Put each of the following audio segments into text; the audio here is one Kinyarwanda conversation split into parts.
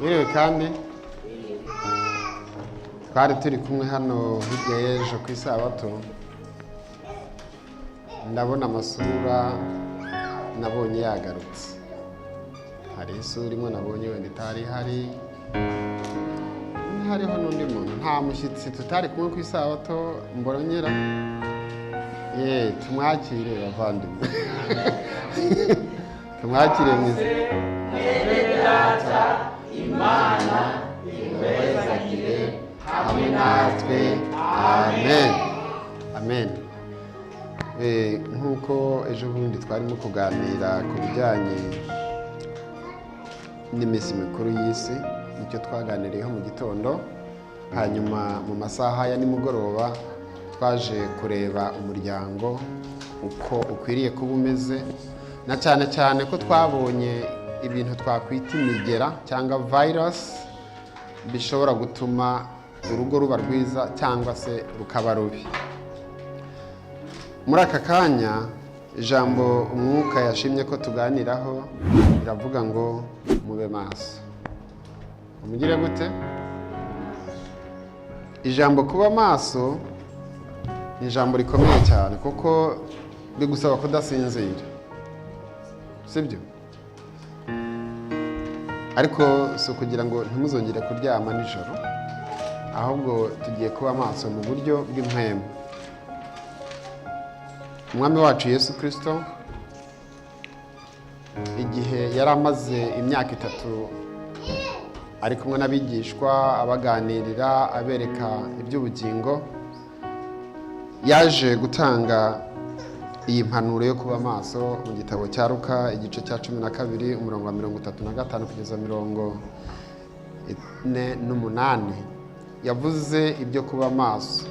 Mwiriwe kandi twari turi kumwe hano hirya y'ejo ku isabato, ndabona amasura nabonye yagarutse. Hari isura imwe nabonye wenda itari hari, hariho n'undi muntu, nta mushyitsi tutari kumwe ku isabato mbonera. Tumwakire bavandimwe. Tumwakire mwiza. Data Imana iwezagire hamwe natwe, amen amen. Nk'uko ejo bundi twarimo kuganira ku bijyanye n'iminsi mikuru y'isi, nicyo twaganiriyeho mu gitondo. Hanyuma mu masaha ya nimugoroba twaje kureba umuryango uko ukwiriye kuba umeze, na cyane cyane ko twabonye ibintu twakwita imigera cyangwa virus bishobora gutuma urugo ruba rwiza cyangwa se rukaba rubi. Muri aka kanya ijambo umwuka yashimye ko tuganiraho riravuga ngo mube maso. Umugire gute? Ijambo kuba maso ni ijambo rikomeye cyane kuko bigusaba kudasinzira, sibyo? Ariko si ukugira ngo ntimuzongere kuryama nijoro, ahubwo tugiye kuba maso mu buryo bw'impwemu. Umwami wacu Yesu Kristo igihe yari amaze imyaka 3 ari kumwe n'abigishwa abaganirira abereka iby'ubugingo, yaje gutanga iyi mpanuro yo kuba maso mu gitabo cya Luka igice cya 12 umurongo wa 35 kugeza 48. Yavuze ibyo kuba maso,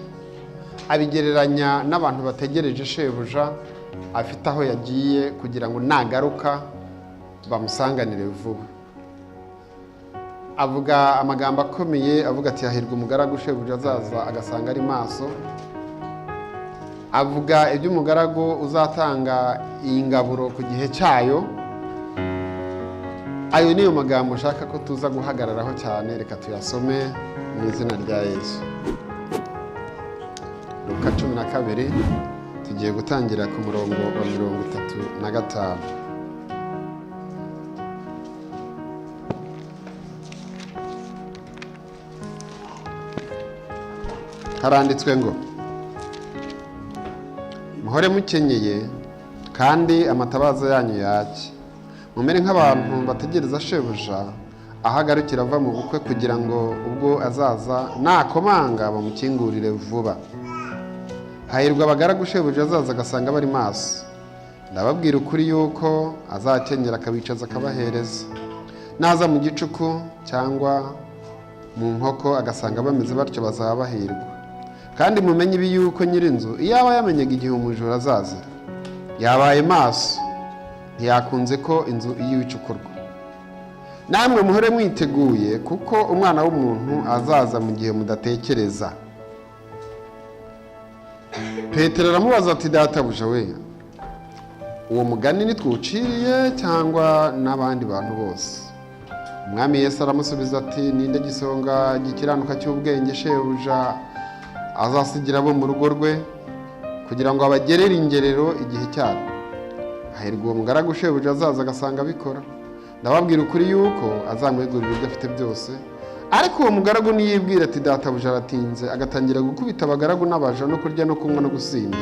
abigereranya n'abantu bategereje shebuja afite aho yagiye kugira ngo nagaruka bamusanganire vuba. Avuga amagambo akomeye avuga ati hahirwa umugaragu shebuja azaza agasanga ari maso. Avuga iby'umugaragu uzatanga iyi ngaburo ku gihe cyayo. Ayo niyo magambo ushaka ko tuza guhagararaho cyane. Reka tuyasome mu izina rya Yesu. Luka 12 tugiye gutangira ku murongo wa 35. Haranditswe ngo muhore mukenyeye kandi amatabaza yanyu yake, mumere nk'abantu bategereza shebuja ahagarukira ava mu bukwe kugira ngo ubwo azaza nakomanga bamukingurire vuba. Hahirwa abagaragu shebuja azaza agasanga bari maso. Ndababwira ukuri yuko azakenyera akabicaza akabahereza. Naza mu gicuku cyangwa mu nkoko agasanga bameze batyo bazaba bahirwa. Kandi mumenye ibi yuko nyirinzu iyaba yamenyaga igihe umujura azazira, yabaye maso ntiyakunze ko inzu iyicukurwa. Namwe muhore mwiteguye kuko umwana w'umuntu azaza mu gihe mudatekereza. Petero aramubaza ati databuja we, uwo mugani nitwuciriye cyangwa n'abandi bantu bose? Umwami Yesu aramusubiza ati ninde gisonga gikiranuka cy'ubwenge shebuja azasigira abo mu rugo rwe kugira ngo abagerere ingerero igihe cyabo? Hahirwa uwo mugaragu shebuja azaza agasanga abikora. Ndababwira ukuri yuko azamwegurira ibyo afite byose. Ariko uwo mugaragu niyibwira ati databuja aratinze, agatangira gukubita abagaragu n'abaja no kurya no kunywa no gusinda,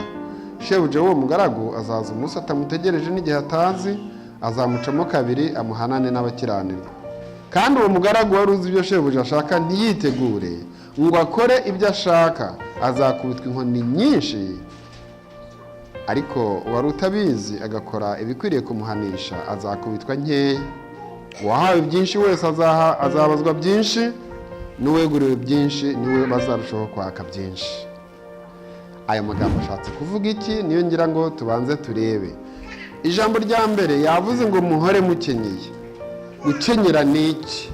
shebuja w'uwo mugaragu azaza umunsi atamutegereje n'igihe atazi, azamucamo kabiri amuhanane n'abakiranirwa. Kandi uwo mugaragu wari uzi ibyo shebuja ashaka ntiyitegure ngo akore ibyo ashaka, azakubitwa inkoni nyinshi. Ariko uwari utabizi agakora ibikwiriye kumuhanisha azakubitwa nkeya. Uwahawe byinshi wese azabazwa byinshi, n'uweguriwe byinshi niwe bazarushaho kwaka byinshi. Aya magambo ashatse kuvuga iki? Niyo ngira ngo tubanze turebe. Ijambo rya mbere yavuze ngo muhore mukenyeye. Gukenyera ni iki?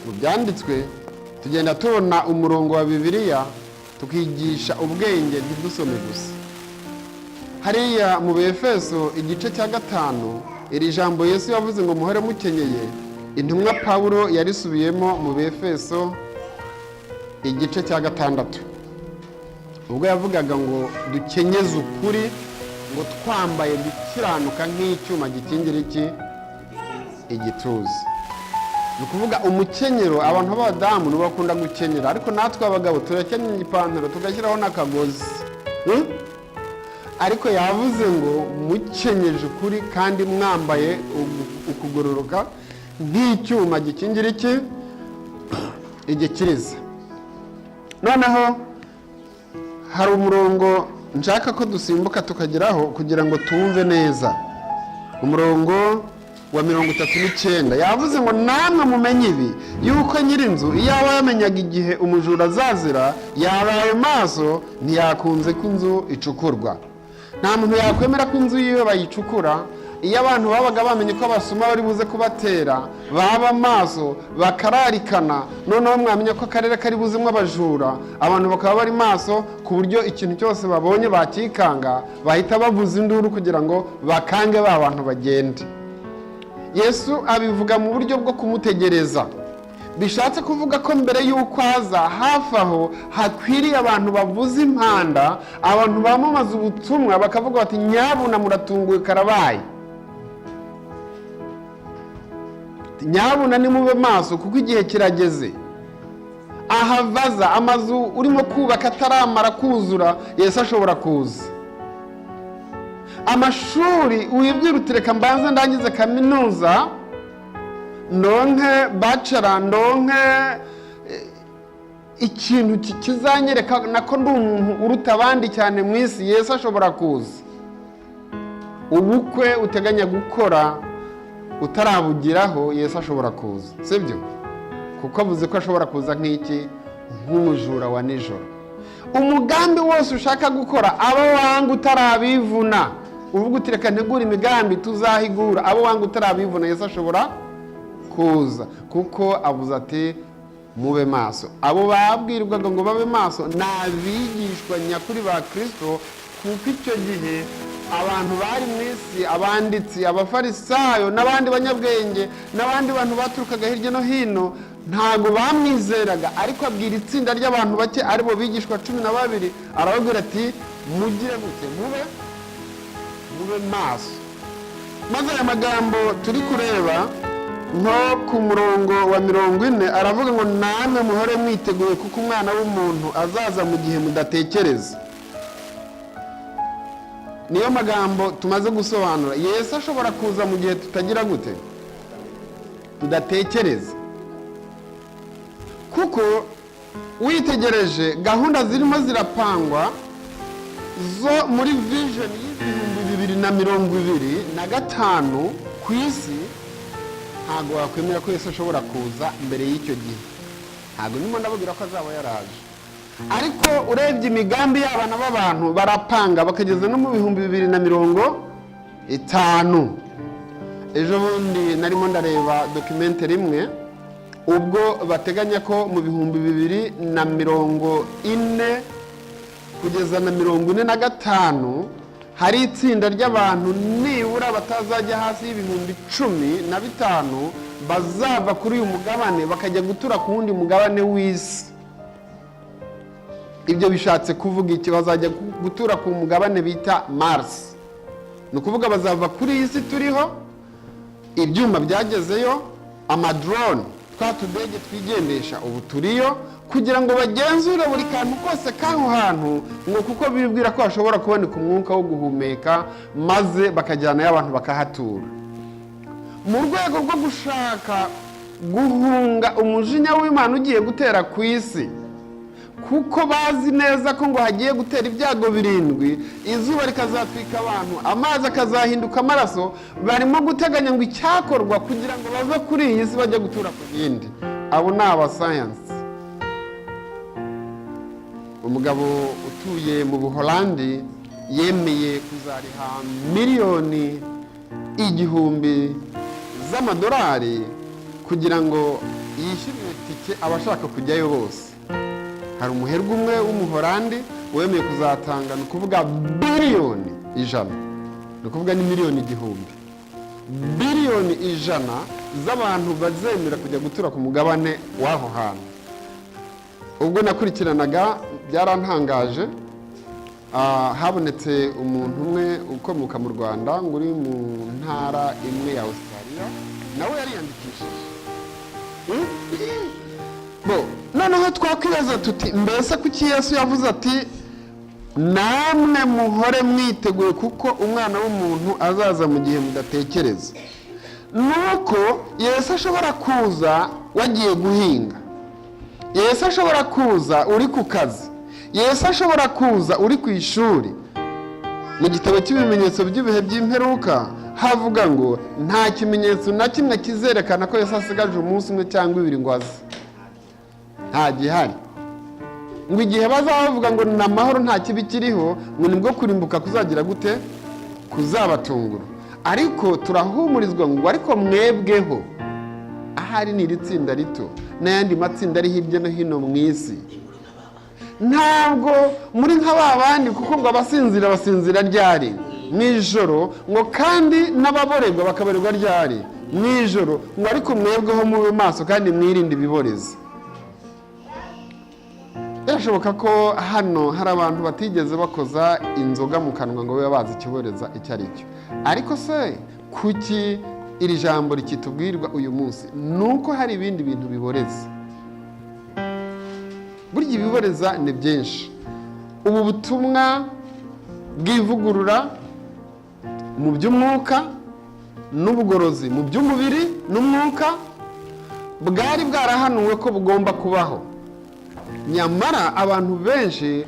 Mu byanditswe tugenda tubona umurongo wa Bibiliya tukigisha ubwenge ntidusome gusa. Hariya mu Befeso igice cya 5 iri jambo Yesu yavuze ngo muhore mukenyeye intumwa Pawulo yarisubiyemo mu Befeso igice cya 6 ubwo yavugaga ngo dukenyeze ukuri ngo twambaye gukiranuka nk'icyuma gikingira igituza. Ni ukuvuga umukenyero abantu b'abadamu bakunda gukenyera, ariko natwe abagabo turakenyera ipantaro tugashyiraho n'akagozi. Ariko yavuze ngo mukenyeje ukuri kandi mwambaye ukugororoka nk'icyuma gikingira igikiriza. Noneho hari umurongo nshaka ko dusimbuka tukageraho kugira ngo tumve neza. Umurongo wa 39 yavuze ngo namwe mumenye ibi yuko nyirinzu iyo yamenyaga igihe umujura azazira yabaye maso ntiyakunze ko inzu icukurwa. Nta muntu yakwemera ko inzu yiwe bayicukura. Iyo abantu babaga bamenye ko abasuma bari buze kubatera baba maso bakararikana, noneho mwamenye ko akarere kari buzimwe abajura, abantu bakaba bari maso ku buryo ikintu cyose babonye bakikanga bahita bavuza induru kugira ngo bakange ba bantu bagende. Yesu abivuga mu buryo bwo kumutegereza, bishatse kuvuga ko mbere y'uko aza hafi aho hakwiriye abantu bavuza impanda, abantu bamamaza ubutumwa bakavuga bati nyabuna muratunguye karabaye, nyabuna nimube maso kuko igihe kirageze. Ahavaza amazu urimo kubaka ataramara kuzura Yesu ashobora kuza. Amashuri wibwira utireka mbanze ndangize kaminuza ndonke bachelor ndonke ikintu kizanyereka nako ndi umuntu uruta abandi cyane mu isi, Yesu ashobora kuza. Ubukwe uteganya gukora utarabugiraho Yesu ashobora kuza, sibyo? Kuko avuze ko ashobora kuza nk'umujura wa nijoro. Umugambi wose ushaka gukora abo wanga utarabivuna, uvuga utireka ntegura imigambi tuzahigura, abo wanga utarabivuna Yesu ashobora kuza. Kuko avuze ati mube maso. Abo babwirwaga ngo babe maso n'abigishwa nyakuri ba Kristo, kuko icyo gihe abantu bari mu isi, abanditsi, abafarisayo n'abandi banyabwenge n'abandi bantu baturukaga hirya no hino ntago bamwizeraga. Ariko abwira itsinda ry'abantu bake aribo bigishwa 12 arababwira ati mugire gute, mube maso. Maze aya magambo turi kureba nko ku murongo wa 40 aravuga ngo namwe muhore mwiteguye kuko umwana w'umuntu azaza mu gihe mudatekereza. Niyo magambo tumaze gusobanura. Yesu ashobora kuza mu gihe tutagira gute, tudatekereza. Kuko witegereje gahunda zirimo zirapangwa zo muri vision y'2025 ku isi, ntago wakwemera ko Yesu ashobora kuza mbere y'icyo gihe. Ntago nimo ndababwira ko azaba yaraje, ariko urebye imigambi y'abana b'abantu barapanga bakageza no mu 2050. Ejo bundi narimo ndareba documentary imwe ubwo bateganya ko mu 2040 kugeza na 45 hari itsinda ry'abantu nibura batazajya hasi y'ibihumbi 15 bazava kuri uyu mugabane bakajya gutura ku wundi mugabane w'isi. Ibyo bishatse kuvuga iki? Bazajya gutura ku mugabane bita Mars. Ni ukuvuga bazava kuri iyi si turiho, ibyuma byagezeyo, amadrone, twa tudege twigendesha ubu turiyo, kugira ngo bagenzure buri kantu kose k'aho hantu, ngo kuko bibwira ko hashobora kuboneka umwuka wo guhumeka, maze bakajyanayo abantu bakahatura. Mu rwego rwo gushaka guhunga umujinya w'Imana ugiye gutera ku isi, kuko bazi neza ko ngo hagiye gutera ibyago 7, izuba rikazatwika abantu, amazi akazahinduka amaraso, barimo guteganya ngo icyakorwa kugira ngo bave kuri iyi si bajya gutura ku yindi. Abo ni aba science. Umugabo utuye mu Buholandi yemeye kuzariha miliyoni 1000 z'amadolari kugira ngo yishyure tike abashaka kujyayo bose. Hari umuherwe umwe w'umuholandi wemeye kuzatanga, ni ukuvuga biliyoni 100, ni ukuvuga ni miliyoni 1000, biliyoni 100 z'abantu bazemera kujya gutura ku mugabane w'aho hantu. Ubwo nakurikiranaga byarantangaje, habonetse umuntu umwe ukomoka mu Rwanda ngo uri mu ntara imwe ya Australia, nawe yariyandikishije. Noneho twakwibaza tuti mbese kuki Yesu yavuze ati namwe muhore mwiteguye kuko umwana w'umuntu azaza mu gihe mudatekereza? Nuko Yesu ashobora kuza wagiye guhinga, Yesu ashobora kuza uri ku kazi, Yesu ashobora kuza uri ku ishuri. Mu gitabo cy'ibimenyetso by'ibihe by'imperuka havuga ngo nta kimenyetso na kimwe kizerekana ko Yesu asigaje umunsi umwe cyangwa ibiri ngo aze. Nta gihari. Ngo igihe bazavuga ngo ni amahoro nta kibi kiriho, ngo nibwo kurimbuka kuzagira gute? Kuzabatungura. Ariko turahumurizwa ngo ariko mwebweho, ahari ni iri tsinda rito n'ayandi matsinda ari hirya no hino mu isi, ntabwo muri nka babandi kuko ngo abasinzira basinzira ryari? Mu ijoro. Ngo kandi n'ababorerwa bakaborerwa ryari? Mu ijoro. Ngo ariko mwebweho mube maso kandi mwirinde ibiborezi. Birashoboka ko hano hari abantu batigeze bakoza inzoga mu kanwa ngo babe bazi ikiboreza icyo ari cyo. Ariko se kuki iri jambo rikitubwirwa uyu munsi? Nuko hari ibindi bintu biboreza. Burya ibiboreza ni byinshi. Ubu butumwa bw'ivugurura mu by'umwuka n'ubugorozi mu by'umubiri n'umwuka bwari bwarahanuwe ko bugomba kubaho. Nyamara abantu benshi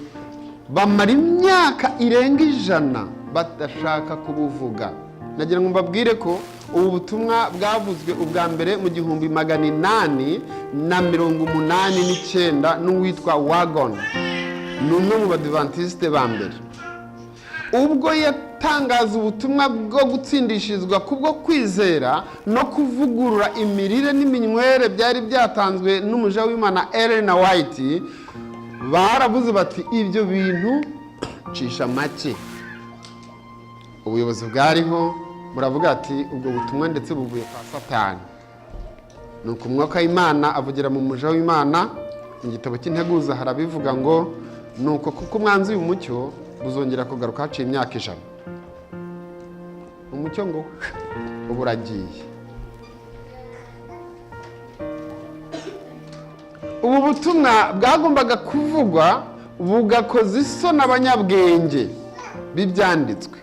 bamara imyaka irenga 100 badashaka kubuvuga. Nagira ngo mbabwire ko ubu butumwa bwavuzwe ubwa mbere mu 1889 n'uwitwa Wagon, n'umwe mu badventiste ba mbere. Ubwo yatangaza ubutumwa bwo gutsindishirizwa kubwo kwizera no kuvugurura imirire n'iminywere byari byatanzwe n'umuja w'Imana Ellen White, baravuze bati ibyo bintu cisha make. Ubuyobozi bwariho buravuga ati ubwo butumwa ndetse buvuye kwa Satani. Nuko umwuka w'Imana avugira mu muja w'Imana. Igitabo cy'integuza harabivuga ngo nuko kuko umwanzi w'umucyo buzongera kugaruka haciye imyaka 100. Umucyo ngo uburagiye. Ubu butumwa bwagombaga kuvugwa bugakoza isoni abanyabwenge b'ibyanditswe.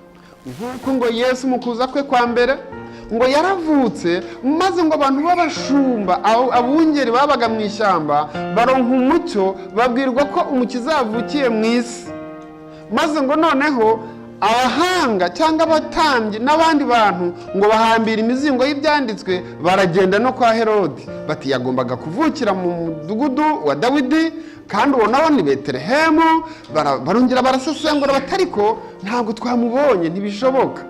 Nk'uko ngo Yesu mu kuza kwe kwa mbere ngo yaravutse, maze ngo abantu b'abashumba abungeri babaga mu ishyamba baronka umucyo, babwirwa ko umukiza yavukiye mu isi. Maze ngo noneho abahanga cyangwa abatambyi n'abandi bantu ngo bahambira imizingo y'ibyanditswe, baragenda no kwa Herode bati yagombaga kuvukira mu mudugudu wa Dawidi, kandi uwo nawo ni Betelehemu. Barongera barasesengura batariko ntabwo twamubonye, ntibishoboka.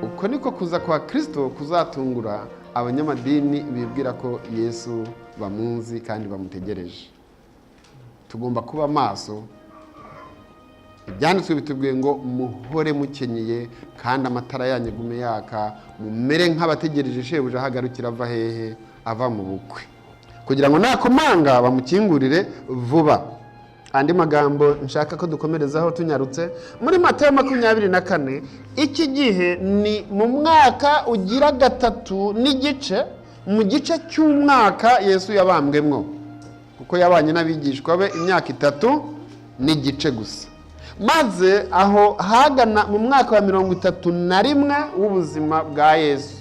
Uko niko kuza kwa Kristo kuzatungura abanyamadini bibwira ko Yesu bamuzi kandi bamutegereje. Tugomba kuba maso. Ibyanditswe bitubwiye ngo muhore mukenyeye kandi amatara yanyu gume yaka, mumere nk'abategereje shebuja ahagarukira ava hehe? Ava mu bukwe, kugira ngo nakomanga bamukingurire vuba. Andi magambo nshaka ko dukomerezaho tunyarutse muri Matayo 24. Iki gihe ni mu mwaka ugira 3 n'igice, mu gice cy'umwaka Yesu yabambwemwo, kuko yabanye n'abigishwa be imyaka 3 n'igice gusa. Maze aho hagana mu mwaka wa 31 w'ubuzima bwa Yesu,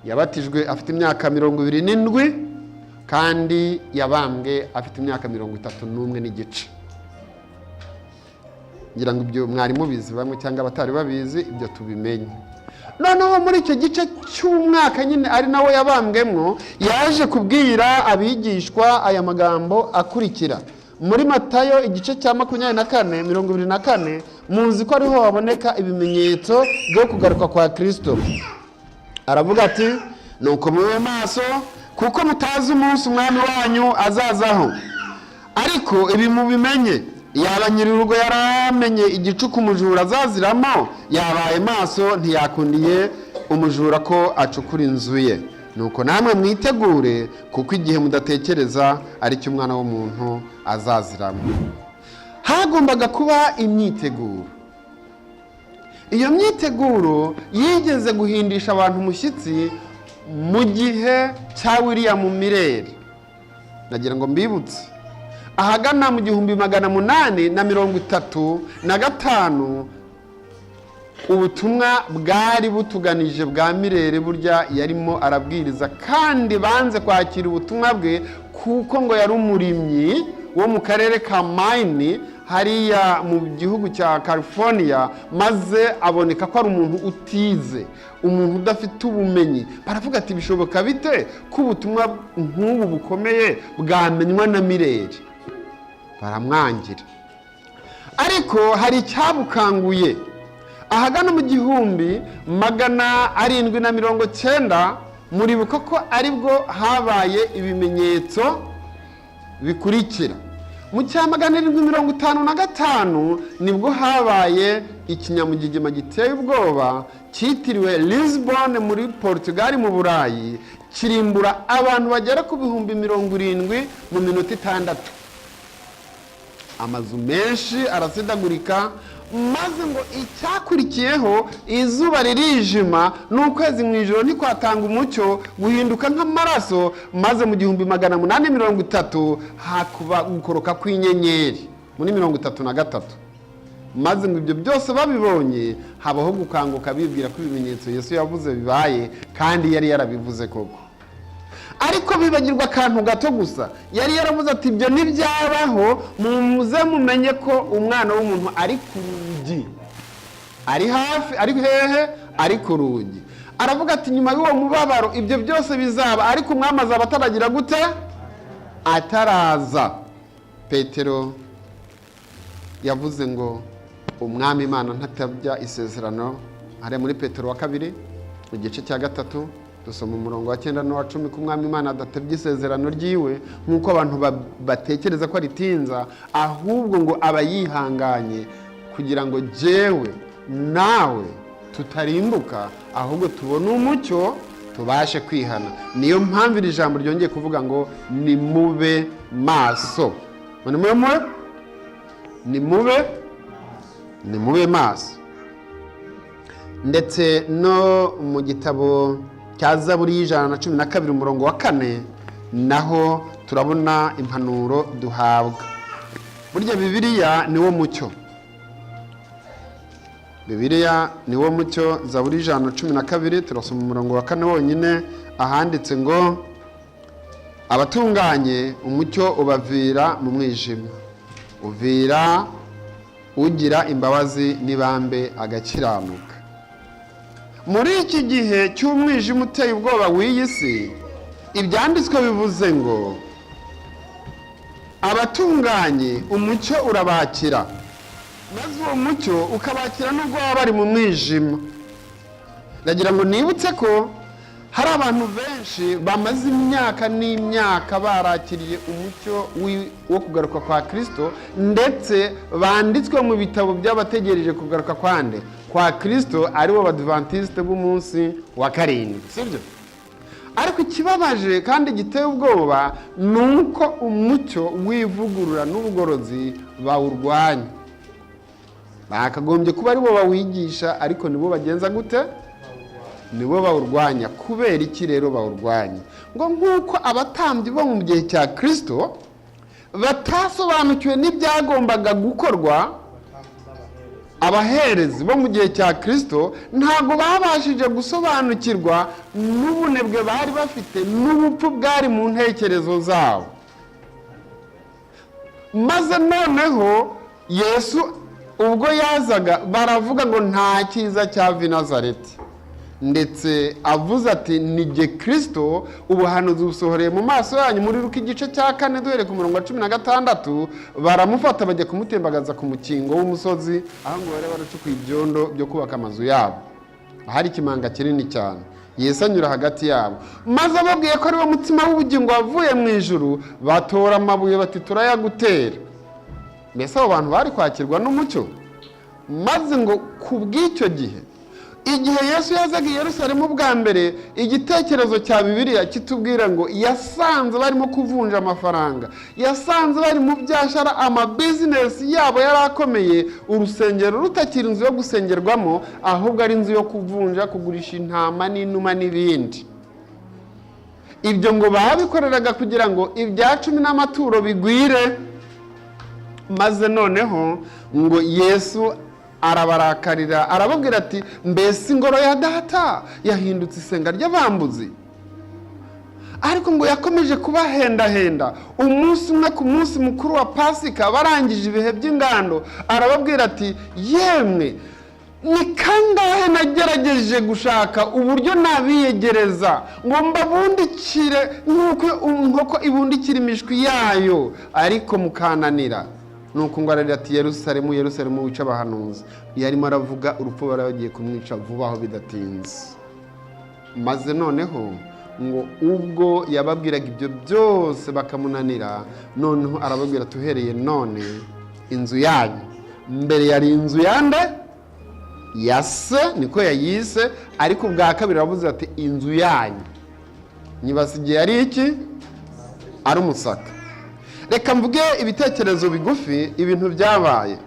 yabatijwe afite imyaka 27 kandi yabambwe afite imyaka 31 n'igice. Ngira ngo ibyo mwari mubizi bamwe cyangwa abatari babizi, ibyo tubimenye. Noneho muri icyo gice cy'umwaka nyine ari nawe yabambwemwo, yaje kubwira abigishwa aya magambo akurikira. Muri Matayo igice cya 24:24 muzi ko ariho haboneka ibimenyetso byo kugaruka kwa Kristo. Aravuga ati nuko mube maso kuko mutazi umunsi umwami wanyu azazaho. Ariko ibi mubimenye, yaba nyir'urugo yaramenye igicuku umujura azaziramo, yabaye maso ntiyakundiye umujura ko acukura inzu ye. Nuko namwe mwitegure, kuko igihe mudatekereza ari cyo umwana w'umuntu azaziramo. Hagombaga kuba imyiteguro. Iyo myiteguro yigeze guhindisha abantu umushyitsi mu gihe cya William Miller. Nagira ngo mbibutse, ahagana mu 1835 ubutumwa bwari butuganije bwa Miller burya yarimo arabwiriza, kandi banze kwakira ubutumwa bwe kuko ngo yari umurimyi wo mu karere ka Maine hariya mu gihugu cya California, maze aboneka ko ari umuntu utize, umuntu udafite ubumenyi. Baravuga ati bishoboka bite ko ubutumwa nk'ubu bukomeye bwamenywa na Miller? Baramwangira. Ariko hari icyabukanguye. Ahagana mu 1790 muribuka ko aribwo habaye ibimenyetso bikurikira. Mu 1755 nibwo habaye ikinyamugigima giteye ubwoba cyitiriwe Lisbon muri Portugal mu Burayi, kirimbura abantu bagera ku 70,000 mu minota 6. Amazu menshi arasidagurika, maze ngo icyakurikiyeho izuba ririjima n'ukwezi mu ijoro ntikwatanga umucyo, guhinduka nk'amaraso, maze mu 1830 hakuba gukoroka kw'inyenyeri muri 33. Maze ngo ibyo byose babibonye habaho gukanguka bibwira ko ibimenyetso Yesu yavuze bibaye, kandi yari yarabivuze koko. Ariko bibagirwa akantu gato gusa. Yari yaravuze ati ibyo ntibyabaho, muze mumenye ko umwana w'umuntu ari ku rugi, ari hafi, ari hehe, ari ku rugi. Aravuga ati nyuma y'uwo mubabaro ibyo byose bizaba, ariko umwami azaba ataragira gute? Ataraza. Petero yavuze ngo umwami Imana ntatabya isezerano. Ari muri Petero wa 2 igice cya 3 dusoma umurongo wa 9 n'uwa 10 ko umwami Imana adatabye isezerano ryiwe nk'uko abantu batekereza ko aritinza, ahubwo ngo aba yihanganye kugira ngo jewe nawe tutarimbuka, ahubwo tubone umucyo tubashe kwihana. Niyo mpamvu iri jambo ryongeye kuvuga ngo nimube maso. Nimube maso. Ndetse no mu gitabo cya Zaburi 112 umurongo wa 4 naho turabona impanuro duhabwa. Burya Bibiliya niwo mucyo. Bibiliya niwo mucyo. Zaburi 112 turasoma umurongo wa 4 wonyine, ahanditse ngo abatunganye umucyo ubavira mu mwijima, uvira ugira imbabazi n'ibambe agakiranuka. Muri iki gihe cy'umwijima uteye ubwoba w'iyi si, ibyanditswe bivuze ngo abatunganye umucyo urabakira, maze uwo mucyo ukabakira nubwo baba bari mu mwijima. Ndagira ngo nibutse ko hari abantu benshi bamaze imyaka n'imyaka barakiriye umucyo wo kugaruka kwa Kristo, ndetse banditswe mu bitabo by'abategereje kugaruka kwa Kristo, ari bo Badventiste b'umunsi wa 7, sibyo? Ariko ikibabaje kandi giteye ubwoba nuko umucyo wivugurura n'ubugorozi bawurwanya. Bakagombye kuba ari bo bawigisha, ariko nibo bagenza gute? Nibo bawurwanya. Kubera iki rero bawurwanya? Ngo nk'uko abatambyi bo mu gihe cya Kristo batasobanukiwe n'ibyagombaga gukorwa, abaherezi bo mu gihe cya Kristo ntabwo babashije gusobanukirwa n'ubunebwe bari bafite n'ubupfu bwari mu ntekerezo zabo. Maze noneho Yesu ubwo yazaga baravuga ngo nta cyiza cyava i Nazareti, ndetse avuze ati nijye Kristo, ubuhanuzi busohoreye mu maso yanyu. Muri Luka igice cya 4 duhere ku murongo wa 16 baramufata bajya kumutembagaza ku mukingo w'umusozi, aho ngo bari baracukuye ibyondo byo kubaka amazu yabo, ahari ikimanga kinini cyane. Yesu anyura hagati yabo, maze ababwiye ko ari wo mutima w'ubugingo wavuye mu ijuru, batora amabuye bati turayagutera. Mbese abo bantu bari kwakirwa n'umucyo? Maze ngo kubw'icyo gihe igihe Yesu yazaga i Yerusalemu bwa mbere, igitekerezo cya Bibiliya kitubwira ngo yasanze barimo kuvunja amafaranga, yasanze bari mu byashara, amabizinesi yabo yari akomeye, urusengero rutakiri inzu yo gusengerwamo ahubwo ari inzu yo kuvunja, kugurisha intama n'inuma n'ibindi. Ibyo ngo babikoreraga kugira ngo ibya 10 n'amaturo bigwire. Maze noneho ngo Yesu arabarakarira, arababwira ati mbese ingoro ya data yahindutse isenga ry'abambuzi. Ariko ngo yakomeje kubahendahenda. Umunsi umwe ku munsi mukuru wa Pasika barangije ibihe by'ingando, arababwira ati yemwe ni kangahe nagerageje gushaka uburyo nabiyegereza ngo mbabundikire nk'uko inkoko ibundikira imishwi yayo, ariko mukananira. Nuko ngo ararira ati Yerusalemu, Yerusalemu wica abahanuzi. Yarimo aravuga urupfu bari bagiye kumwica vuba aho bidatinze. Maze noneho ngo ubwo yababwiraga ibyo byose bakamunanira, noneho arababwira tuhereye none inzu yanyu, mbere yari inzu yande yase, niko yayise, ariko ubwa kabiri aravuze ati inzu yanyu nyibasigiye ari iki? Ari umusaka. Reka mvuge ibitekerezo bigufi ibintu byabaye.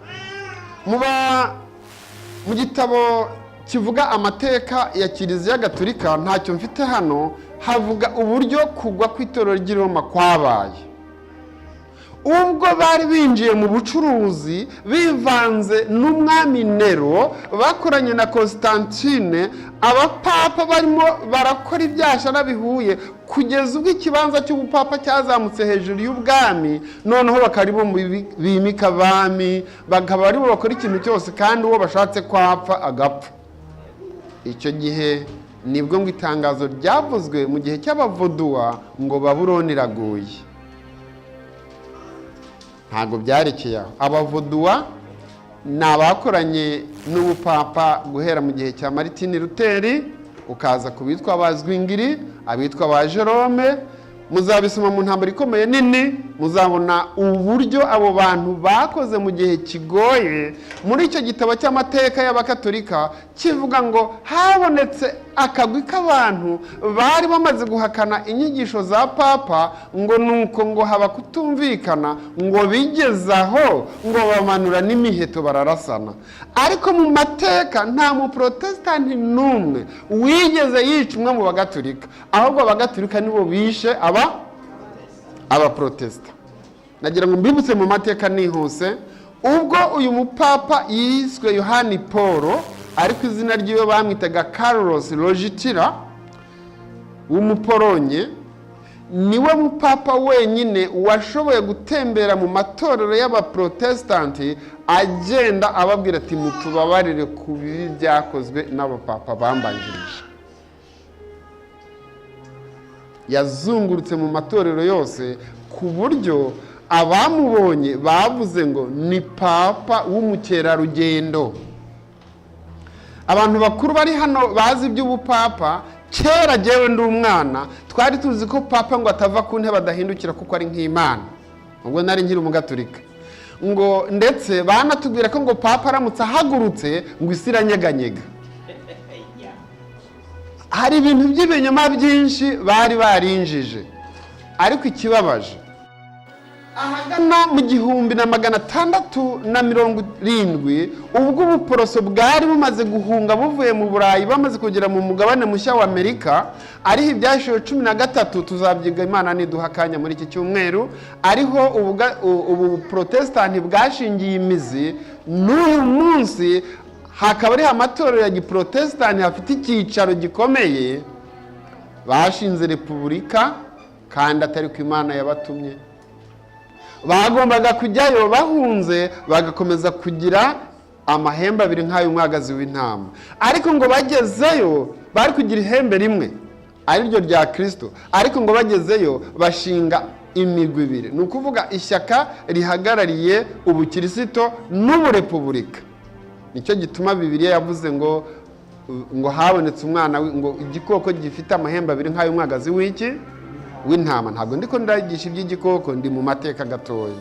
Mu gitabo kivuga amateka ya Kiliziya Gatolika, ntacyo mfite hano, havuga uburyo kugwa kw'itorero ry'i Roma kwabaye. Ubwo bari binjiye mu bucuruzi bivanze n'umwami Nero, bakoranye na Constantine, abapapa barimo barakora ibyashara bihuye, kugeza ubwo ikibanza cy'ubupapa cyazamutse hejuru y'ubwami. Noneho bakaribo bimika abami, bakaba aribo bakora ikintu cyose, kandi uwo bashatse kwapfa agapfa. Icyo gihe nibwo ngo itangazo ryavuzwe mu gihe cy'abavuduwa ngo Babuloni iraguye. Ntabwo byarekeye aho. Abavuduwa ni abakoranye n'ubupapa guhera mu gihe cya Martin Luther, ukaza ku bitwa Abazwingiri, abitwa ba Jerome. Muzabisoma mu ntambara ikomeye nini, muzabona uburyo abo bantu bakoze mu gihe kigoye. Muri icyo gitabo cy'amateka y'Abakatolika kivuga ngo habonetse akagwi k'abantu bari bamaze guhakana inyigisho za papa, ngo nuko ngo haba kutumvikana, ngo bigezaho ngo bamanura n'imiheto bararasana. Ariko mu mateka nta mu protestanti n'umwe wigeze yica umwe mu Bagatolika, ahubwo Abagatolika nibo bishe aba protesta. Nagira ngo mbibutse mu mateka nihuse, ubwo uyu mupapa yiswe Yohani Paul, ariko izina ryiwe bamwitaga Carlos Logitira w'umupolonye, niwe mupapa wenyine washoboye gutembera mu matorero y'abaprotestanti agenda ababwira ati mutubabarire ku bibi byakozwe n'abapapa bambanjirije. Yazungurutse mu matorero yose ku buryo abamubonye bavuze ngo ni papa w'umukerarugendo. Abantu bakuru bari hano bazi iby'ubupapa, kera jewe ndi umwana twari tuzi ko papa ngo atava ku ntebe adahindukira kuko ari nk'Imana. Ubwo nari nkiri umugatolika, ngo ndetse banatubwira ko ngo papa aramutse ahagurutse ngo isi iranyeganyega. Hari ibintu by'ibinyoma byinshi bari barinjije. Ariko ikibabaje, ahagana mu 1670 ubwo ubuporoso bwari bumaze guhunga buvuye mu Burayi bamaze kugera mu mugabane mushya wa Amerika, ariho ibyashiwe 13 tuzabyiga Imana niduha akanya muri iki cyumweru, ariho ubu protestanti bwashingiye imizi. N'uyu munsi hakaba ari amatorero ya giprotestani hafite icyicaro gikomeye. Bashinze repubulika kandi atari ku Imana yabatumye. Bagombaga kujyayo bahunze, bagakomeza kugira amahembe abiri nk'ay'umwagazi w'intama. Ariko ngo bagezeyo bari kugira ihembe rimwe ari ryo rya Kristo, ariko ngo bagezeyo bashinga imigwi ibiri. Ni ukuvuga ishyaka rihagarariye ubukirisito n'uburepubulika. Nicyo gituma Bibiliya yavuze ngo habonetse umwana, ngo igikoko gifite amahembe abiri nk'ay'umwagazi w'intama. Ntabwo ndiko ndayigisha iby'igikoko, ndi mu mateka gatoya.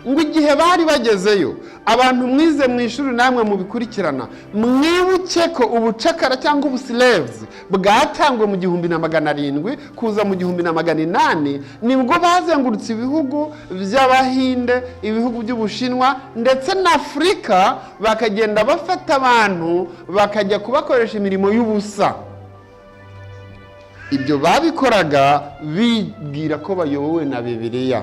ngo igihe bari bagezeyo abantu mwize mu ishuri namwe mubikurikirana mwibuke ko ubucakara cyangwa ubuslaves bwatangwe mu 1700 kuza mu 1800 nibwo bazengurutse ibihugu by'Abahinde, ibihugu by'Ubushinwa ndetse na Afurika, bakagenda bafata abantu bakajya kubakoresha imirimo y'ubusa. Ibyo babikoraga bibwira ko bayobowe na Bibiliya.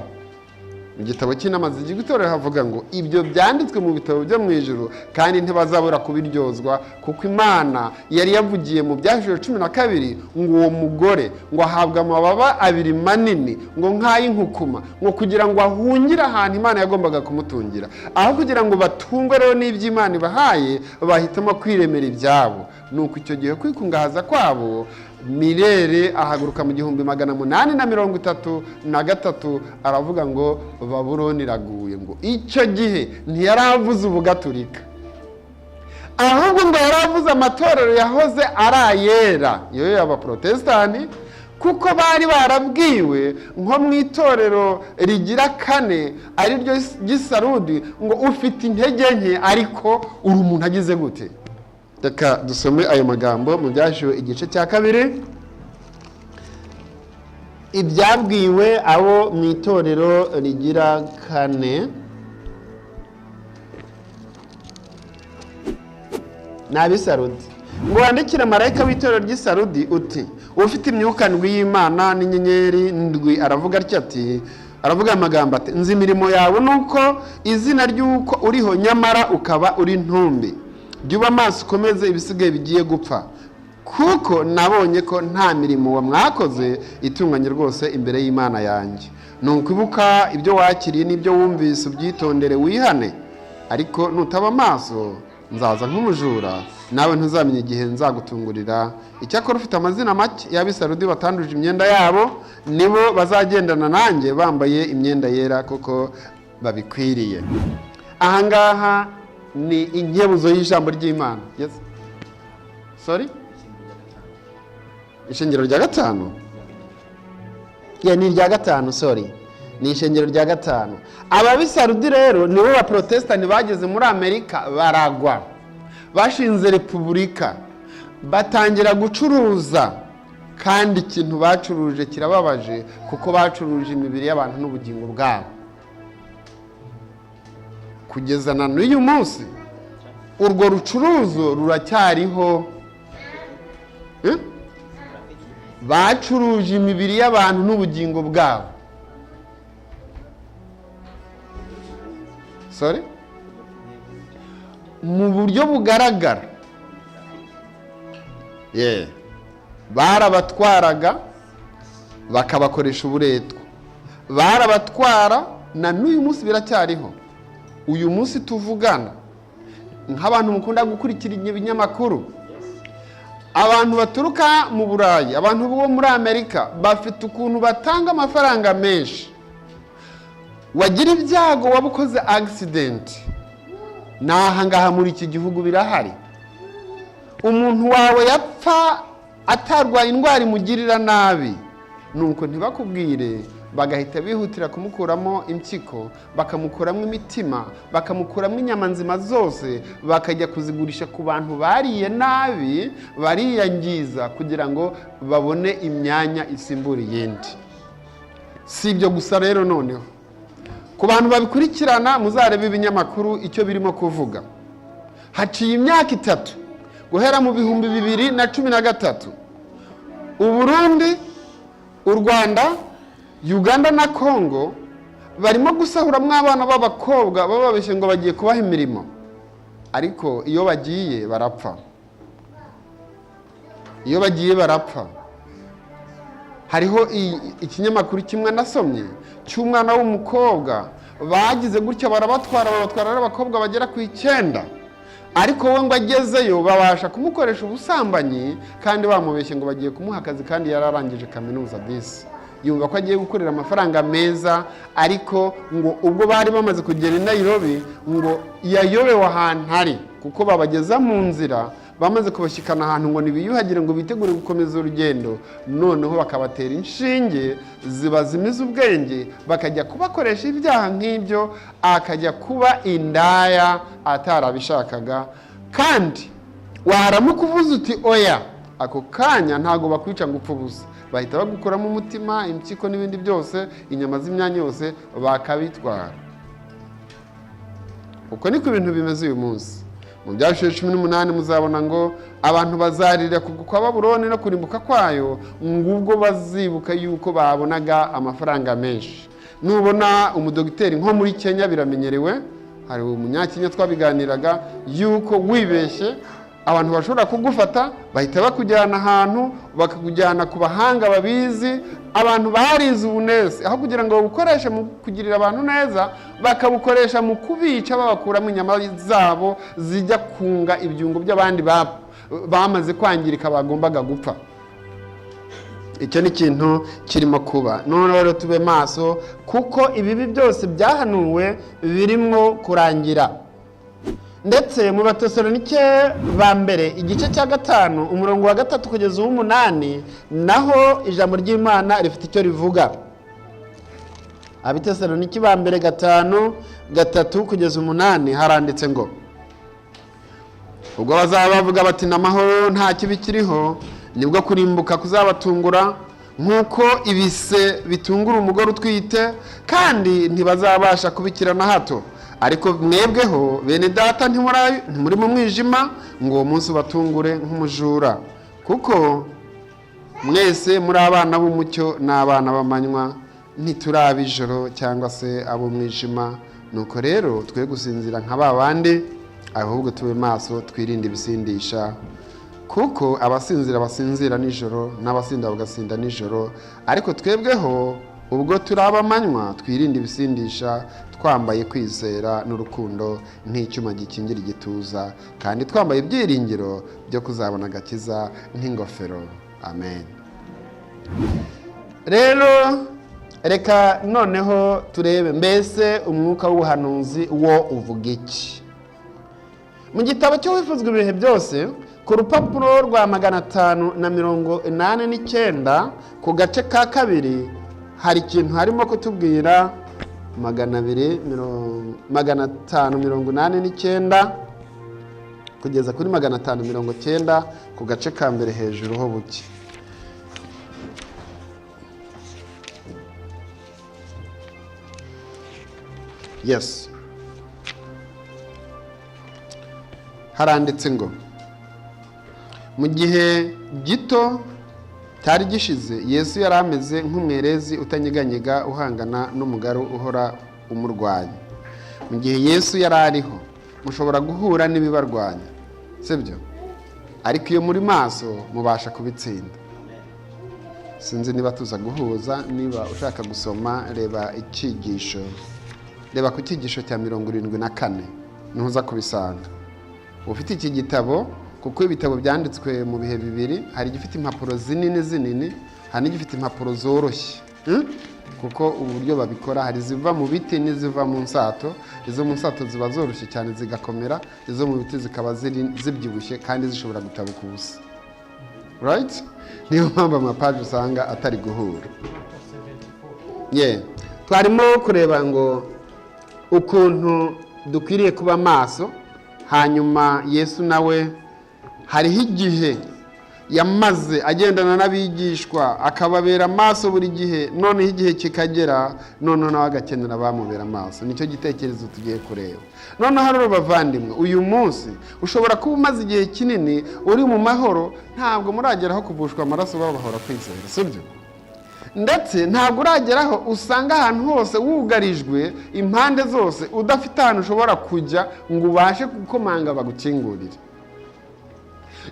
Mu gitabo cy'inama z'igitorero havuga ngo ibyo byanditswe mu bitabo byo mu ijuru kandi ntibazabura kubiryozwa, kuko Imana yari yavugiye mu Byahishuwe 12 ngo uwo mugore ngo ahabwa amababa 2 manini ngo nk'ay'inkukuma, ngo kugira ngo ahungire ahantu Imana yagombaga kumutungira. Aho kugira ngo batungwe rero n'iby'Imana ibahaye, bahitamo kwiremera ibyabo. Nuko icyo gihe kwikungahaza kwabo, Mirere ahaguruka mu 1833 aravuga ngo Babuloni iraguye. Ngo icyo gihe ntiyaravuze ubugaturika, ahubwo ngo yaravuze amatorero yahoze ari ayera, yo y'Abaprotestani, kuko bari barabwiwe nko mu itorero rigira 4 ari ryo Gisarudi ngo ufite intege nke ariko uri umuntu agize gute. Reka dusome ayo magambo mu Byahishuwe igice cya 2, ibyabwiwe abo mu itorero rigira 4 n'Abisarudi. Ngo wandikire marayika w'itorero ry'Isarudi uti, ufite imyuka ndwi y'Imana n'inyenyeri ndwi aravuga ati, aravuga amagambo ati, nzi imirimo yawe nuko izina ry'uko uriho nyamara ukaba uri ntumbi. Jya amaso ukomeze ibisigaye bigiye gupfa, kuko nabonye ko nta mirimo mwakoze itunganye rwose imbere y'Imana yanjye. Nukwibuka ibyo wakiriye n'ibyo wumvise ubyitondere wihane, ariko nutaba amaso nzaza nk'umujura, nawe ntuzamenye igihe nzagutungurira. Icyakora ufite amazina make y'Abisarudi batanduje imyenda yabo, nibo bazagendana nanjye bambaye imyenda yera kuko babikwiriye. Ahangaha ni inkebuzo y'ijambo ry'Imana. Yes. Sorry? Ishengero rya 5. Ni rya 5, sorry. Ni ishengero rya 5. Ababisarudi rero nibo Abaprotestani bageze muri Amerika baragwa. Bashinze repubulika, batangira gucuruza, kandi ikintu bacuruje kirababaje kuko bacuruje imibiri y'abantu n'ubugingo bwabo. Kugeza na n'uyu munsi urwo rucuruzo ruracyariho. Bacuruje imibiri y'abantu n'ubugingo bwabo. Sorry? Mu buryo bugaragara. Barabatwaraga bakabakoresha uburetwa. Barabatwara na n'uyu munsi biracyariho. Uyu munsi tuvugana nk'abantu mukunda gukurikira ibinyamakuru, abantu baturuka mu Burayi, abantu bo muri Amerika bafite ukuntu batanga amafaranga menshi. Wagira ibyago wabukoze accident, nahangaha muri iki gihugu birahari. Umuntu wawe yapfa atarwaye indwara imugirira nabi, nuko ntibakubwire, bagahita bihutira kumukuramo impyiko, bakamukuramo imitima, bakamukuramo inyama nzima zose, bakajya kuzigurisha ku bantu bariye nabi, bariyangiza kugira ngo babone imyanya isimbura iyindi. Si ibyo gusa rero, noneho ku bantu babikurikirana muzarebe ibinyamakuru icyo birimo kuvuga. Haciye imyaka 3 guhera mu 2013, Uburundi, u Rwanda, Uganda na Congo barimo gusahuramwo abana b'abakobwa bababeshye ngo bagiye kubaha imirimo, ariko iyo bagiye barapfa. Iyo bagiye barapfa. Hariho ikinyamakuru kimwe nasomye cy'umwana w'umukobwa bagize gutya, barabatwara abakobwa bagera ku 9, ariko we ngo agezeyo babasha kumukoresha ubusambanyi kandi bamubeshye ngo bagiye kumuha akazi kandi yararangije kaminuza disi. Yumva ko agiye gukorera amafaranga meza, ariko ngo ubwo bari bamaze kugera i Nairobi ngo yayobewe ahantu hari, kuko babageza mu nzira bamaze kubashyikana ahantu ngo nibiyuhagire ngo bitegure gukomeza urugendo, noneho bakabatera inshinge zibazimiza ubwenge, bakajya kubakoresha ibyaha nk'ibyo, akajya kuba indaya atarabishakaga. Kandi waramuka uvuze uti oya, ako kanya ntago bakwica ngo upfe ubusa, bahita bagukuramo umutima, impyiko n'ibindi byose, inyama z'imyanya yose bakabitwara. Uko niko ibintu bimeze uyu munsi. Mu Byahishuriwe 18 muzabona ngo abantu bazarira kugwa kwa Babuloni no kurimbuka kwayo, ngubwo bazibuka yuko babonaga amafaranga menshi. Nubona umudogiteri nko muri Kenya biramenyerewe, hari umunyakenya twabiganiraga yuko wibeshye abantu bashobora kugufata bahita bakujyana ahantu, bakakujyana ku bahanga babizi, abantu barize ubunesi, aho kugira ngo babukoreshe mu kugirira abantu neza, bakabukoresha mu kubica babakuramo inyama zabo zijya kunga ibyungo by'abandi bamaze kwangirika bagombaga gupfa. Icyo ni ikintu kirimo kuba. None rero tube maso, kuko ibibi byose byahanuwe birimo kurangira. Ndetse mu Batesalonike ba mbere igice cya 5 umurongo wa 3 kugeza 8 naho ijambo ry'Imana rifite icyo rivuga. Abatesalonike ba mbere 5:3 kugeza 8 haranditse ngo, ubwo bazaba bavuga bati n'amahoro nta kibi kiriho, nibwo kurimbuka kuzabatungura nk'uko ibise bitungura umugore utwite, kandi ntibazabasha kubikira na hato. Ariko mwebweho bene data ntimuri mu mwijima ngo uwo munsi batungure nk'umujura, kuko mwese muri abana b'umucyo n'abana b'amanywa, ntituraba ijoro cyangwa se abo mwijima. Nuko rero twe gusinzira nka babandi, ahubwo tube maso twirinde ibisindisha, kuko abasinzira basinzira nijoro n'abasinda bagasinda nijoro. Ariko twebweho ubwo turaba amanywa twirinde ibisindisha, twambaye kwizera n'urukundo nk'icyuma gikingira igituza, kandi twambaye ibyiringiro byo kuzabona agakiza nk'ingofero. Amen. Rero reka noneho turebe, mbese umwuka w'ubuhanuzi wo uvuga iki? Mu gitabo cyo wifuzwa ibihe byose, ku rupapuro rwa 589 ku gace ka 2 hari ikintu harimo kutubwira 589 kugeza kuri 590 ku gace ka mbere hejuru ho buke. Yes. Haranditse ngo, mu gihe gito cyari gishize Yesu yari ameze nk'umwerezi utanyeganyega uhangana n'umugaru uhora umurwanya. Mu gihe Yesu yari ariho mushobora guhura n'ibibarwanya, sibyo? Ariko iyo muri maso mubasha kubitsinda. Sinzi niba tuza guhuza, niba ushaka gusoma reba icyigisho, reba ku cyigisho cya 74 ntuza kubisanga. Ufite iki gitabo, kuko ibitabo byanditswe mu bihe bibiri, hari gifite impapuro zinini, hari n'igifite impapuro zoroshye, kuko uburyo babikora hari ziva mu biti n'iziva mu nsato. Izo mu nsato ziba zoroshye cyane zigakomera, izo mu biti zikaba zibyibushye kandi zishobora gutabuka ubusa. Right? Niyo mpamvu amapaji usanga atari guhura. Twarimo kureba ngo ukuntu dukwiriye kuba maso. Hanyuma Yesu nawe hariho igihe yamaze agendana n'abigishwa akababera maso buri gihe, noneho igihe kikagera noneho nawe agakenera bamubera maso. Nicyo gitekerezo tugiye kureba. Noneho rero bavandimwe, uyu munsi ushobora kuba umaze igihe kinini uri mu mahoro, ntabwo murageraho kuvushwa amaraso babahora kwizera, sibyo? Ndetse ntabwo urageraho usanga ahantu hose wugarijwe impande zose, udafite ahantu ushobora kujya ngo ubashe gukomanga bagukingurire.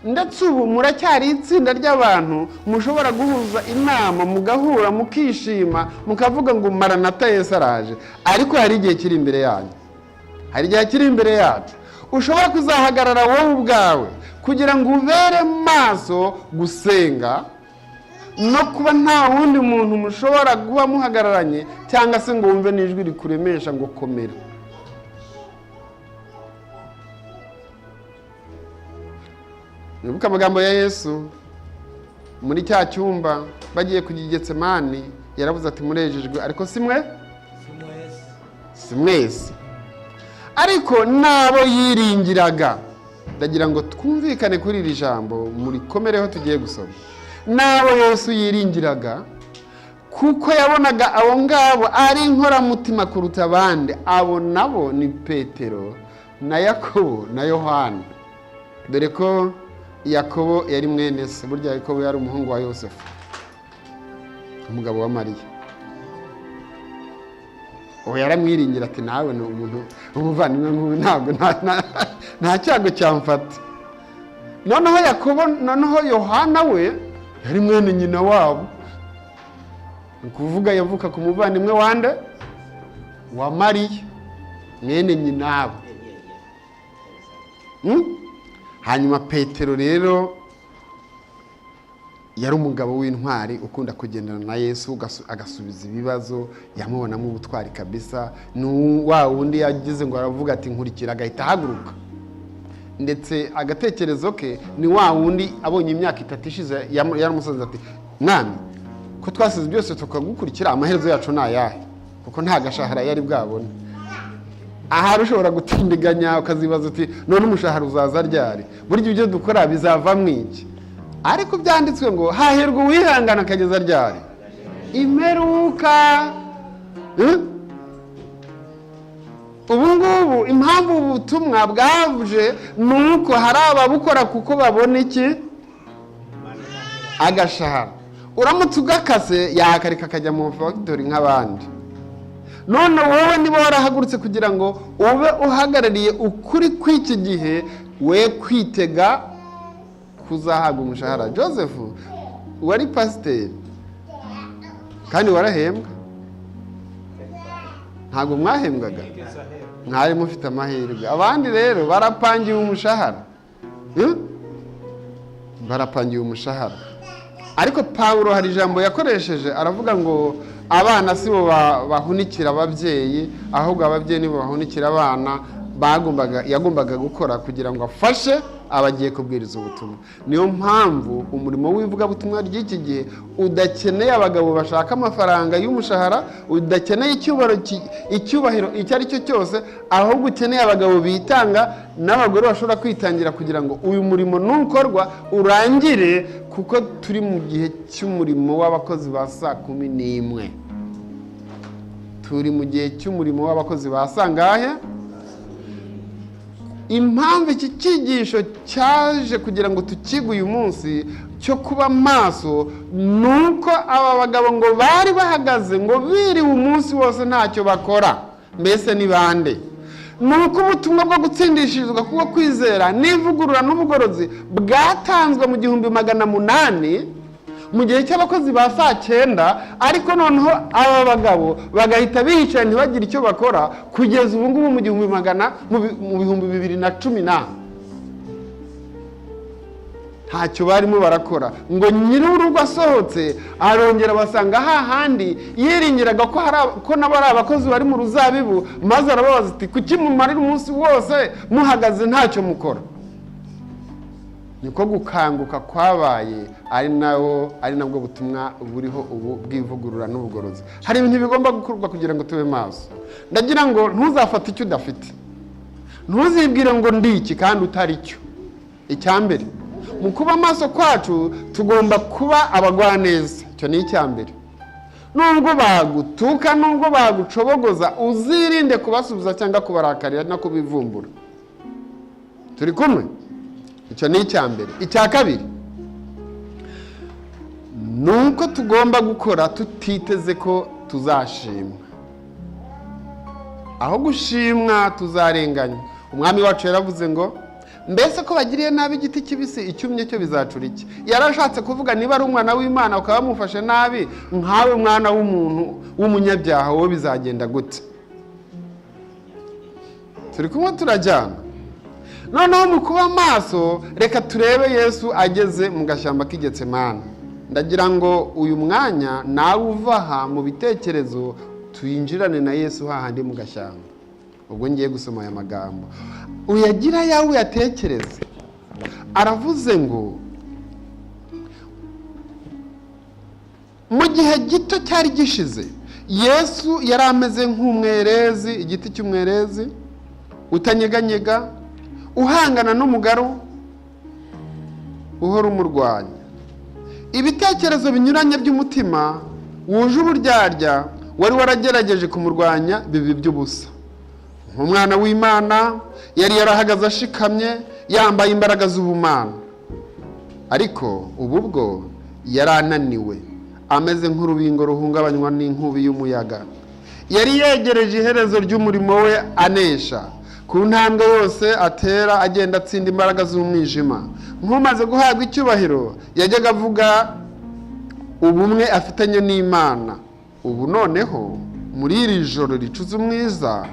Ndetse ubu muracyari itsinda ry'abantu mushobora guhuza inama, mugahura, mukishima, mukavuga ngo Maranatha Yesu araje. Ariko hari igihe kiri imbere yanyu, hari igihe kiri imbere yacu ushobora kuzahagarara wowe ubwawe kugira ngo ubere maso gusenga, no kuba nta wundi muntu mushobora kuba muhagararanye, cyangwa se ngo wumve n'ijwi rikuremesha ngo komera. Nibuka amagambo ya Yesu muri cya cyumba bagiye kujya i Getsemani, yaravuze ati murejejwe ariko si mwese ariko nabo yiringiraga. Ndagira ngo twumvikane kuri iri jambo murikomereho tugiye gusoma. Nabo Yesu yiringiraga kuko yabonaga abo ngabo ari inkoramutima kuruta abandi. Abo nabo ni Petero na Yakobo na Yohana. Dore ko Yakobo yari mwene se, burya Yakobo yari umuhungu wa Yosefu, umugabo wa Mariya. Uwo yaramwiringira ati nawe ni umuntu umuvandimwe nk'uyu, ntabwo nta cyago cyamfata. Noneho Yakobo, noneho Yohana we yari mwene nyina wabo, ni kuvuga yavuka ku muvandimwe wande wa Mariya, mwene nyina wabo. Hanyuma Petero rero yari umugabo w'intwari ukunda kugendana na Yesu agasubiza ibibazo, yamubonamo ubutwari kabisa. Wa wundi yagize ngo aravuga ati nkurikira, agahita ahaguruka. Ndetse agatekerezo ke ni wa wundi abonye imyaka 3 ishize yaramusanze ati mwami, ko twasize byose tukagukurikira, amaherezo yacu ni ayahe? Kuko nta gashahara yari bwabone. Aha ushobora gutindiganya ukazibaza uti none umushahara uzaza ryari? Burya ibyo dukora bizava mwiki? Ariko byanditswe ngo hahirwa uwihangana akageza ryari? Imperuka. Ubu ngubu impamvu ubutumwa bwavuje nuko hari ababukora kuko babona iki? Agashahara. Uramutse ugakase yahakarika akajya mu factory nk'abandi. None wowe niba warahagurutse kugira ngo ube uhagarariye ukuri kw'iki gihe, we kwitega kuzahabwa umushahara. Joseph wari pasiteri kandi warahembwa? Ntabwo mwahembwaga? Mwari mufite amahirwe. Abandi rero barapangiye umushahara, barapangiye umushahara. Ariko Pawulo hari ijambo yakoresheje, aravuga ngo abana sibo bahunikira ababyeyi, ahubwo ababyeyi nibo bahunikira abana. Yagombaga gukora kugira ngo afashe abagiye kubwiriza ubutumwa. Niyo mpamvu umurimo w'ivugabutumwa ry'iki gihe udakeneye abagabo bashaka amafaranga y'umushahara, udakeneye icyubahiro icyo ari cyo cyose, ahubwo ukeneye abagabo bitanga n'abagore bashobora kwitangira kugira ngo uyu murimo nukorwa urangire, kuko turi mu gihe cy'umurimo w'abakozi ba 11. Turi mu gihe cy'umurimo w'abakozi ba sangahe? Impamvu iki cyigisho cyaje kugira ngo tukige uyu munsi cyo kuba maso, nuko aba bagabo ngo bari bahagaze ngo biriwe umunsi wose ntacyo bakora. Mbese ni bande? Nuko ubutumwa bwo gutsindishirizwa kuko kwizera n'ivugurura n'ubugorozi bwatanzwe mu 1800 mu gihe cy'abakozi ba 9, ariko noneho aba bagabo bagahita bicara ntibagire icyo bakora kugeza ubu ngubu mu 2010. Ntacyo barimo barakora. Ngo nyir'urugo asohotse arongera basanga hahandi yiringiraga ko nabo ari abakozi bari mu ruzabibu, maze arababaza ati kuki mumarira umunsi wose muhagaze ntacyo mukora? Niko gukanguka kwabaye, ari nabwo butumwa buriho ubu bw'ivugurura n'ubugorozi. Hari ibintu bigomba gukorwa kugira ngo tube maso. Ndagira ngo ntuzafate icyo udafite, ntuzibwire ngo ndi iki kandi utari cyo. Icyambere mu kuba maso kwacu tugomba kuba abagwaneza. Icyo ni icyambere. Nubwo bagutuka, nubwo bagucobogoza, uzirinde kubasubiza cyangwa kubarakarira no kubivumbura. Turi kumwe? Icyo ni icyambere. Icya kabiri nuko tugomba gukora tutiteze ko tuzashimwa. Aho gushimwa tuzarenganya. Umwami wacu yaravuze ngo mbese ko bagiriye nabi igiti kibisi icyumye cyo bizacura iki? Yarashatse kuvuga niba ari umwana w'Imana ukaba mufashe nabi, nkawe mwana w'umuntu w'umunyabyaha, wowe bizagenda gute? Turi kumwe, turajyana. Noneho mu kuba maso, reka turebe Yesu ageze mu gashyamba k'i Getsemani. Ndagira ngo uyu mwanya nawe uvaha mu bitekerezo tuyinjirane na Yesu hahandi mu gashyamba. Ubwo ngiye gusoma aya magambo uyagira yawe uyatekereze. aravuze ngo mu gihe gito cyari gishize Yesu yari ameze nk'umwerezi, igiti cy'umwerezi utanyeganyega, uhangana n'umugaru uhora umurwanya. Ibitekerezo binyuranye by'umutima wuje uburyarya wari waragerageje kumurwanya bibi by'ubusa. Nk'umwana w'Imana yari yarahagaze ashikamye yambaye imbaraga z'ubumana, ariko ubu bwo yari ananiwe ameze nk'urubingo ruhungabanywa n'inkubi y'umuyaga. Yari yegereje iherezo ry'umurimo we anesha, ku ntambwe yose atera agenda atsinda imbaraga z'umwijima. Nk'umaze guhabwa icyubahiro yajyaga avuga ubumwe afitanye n'Imana. Ubu noneho muri iri joro ricuze umwiza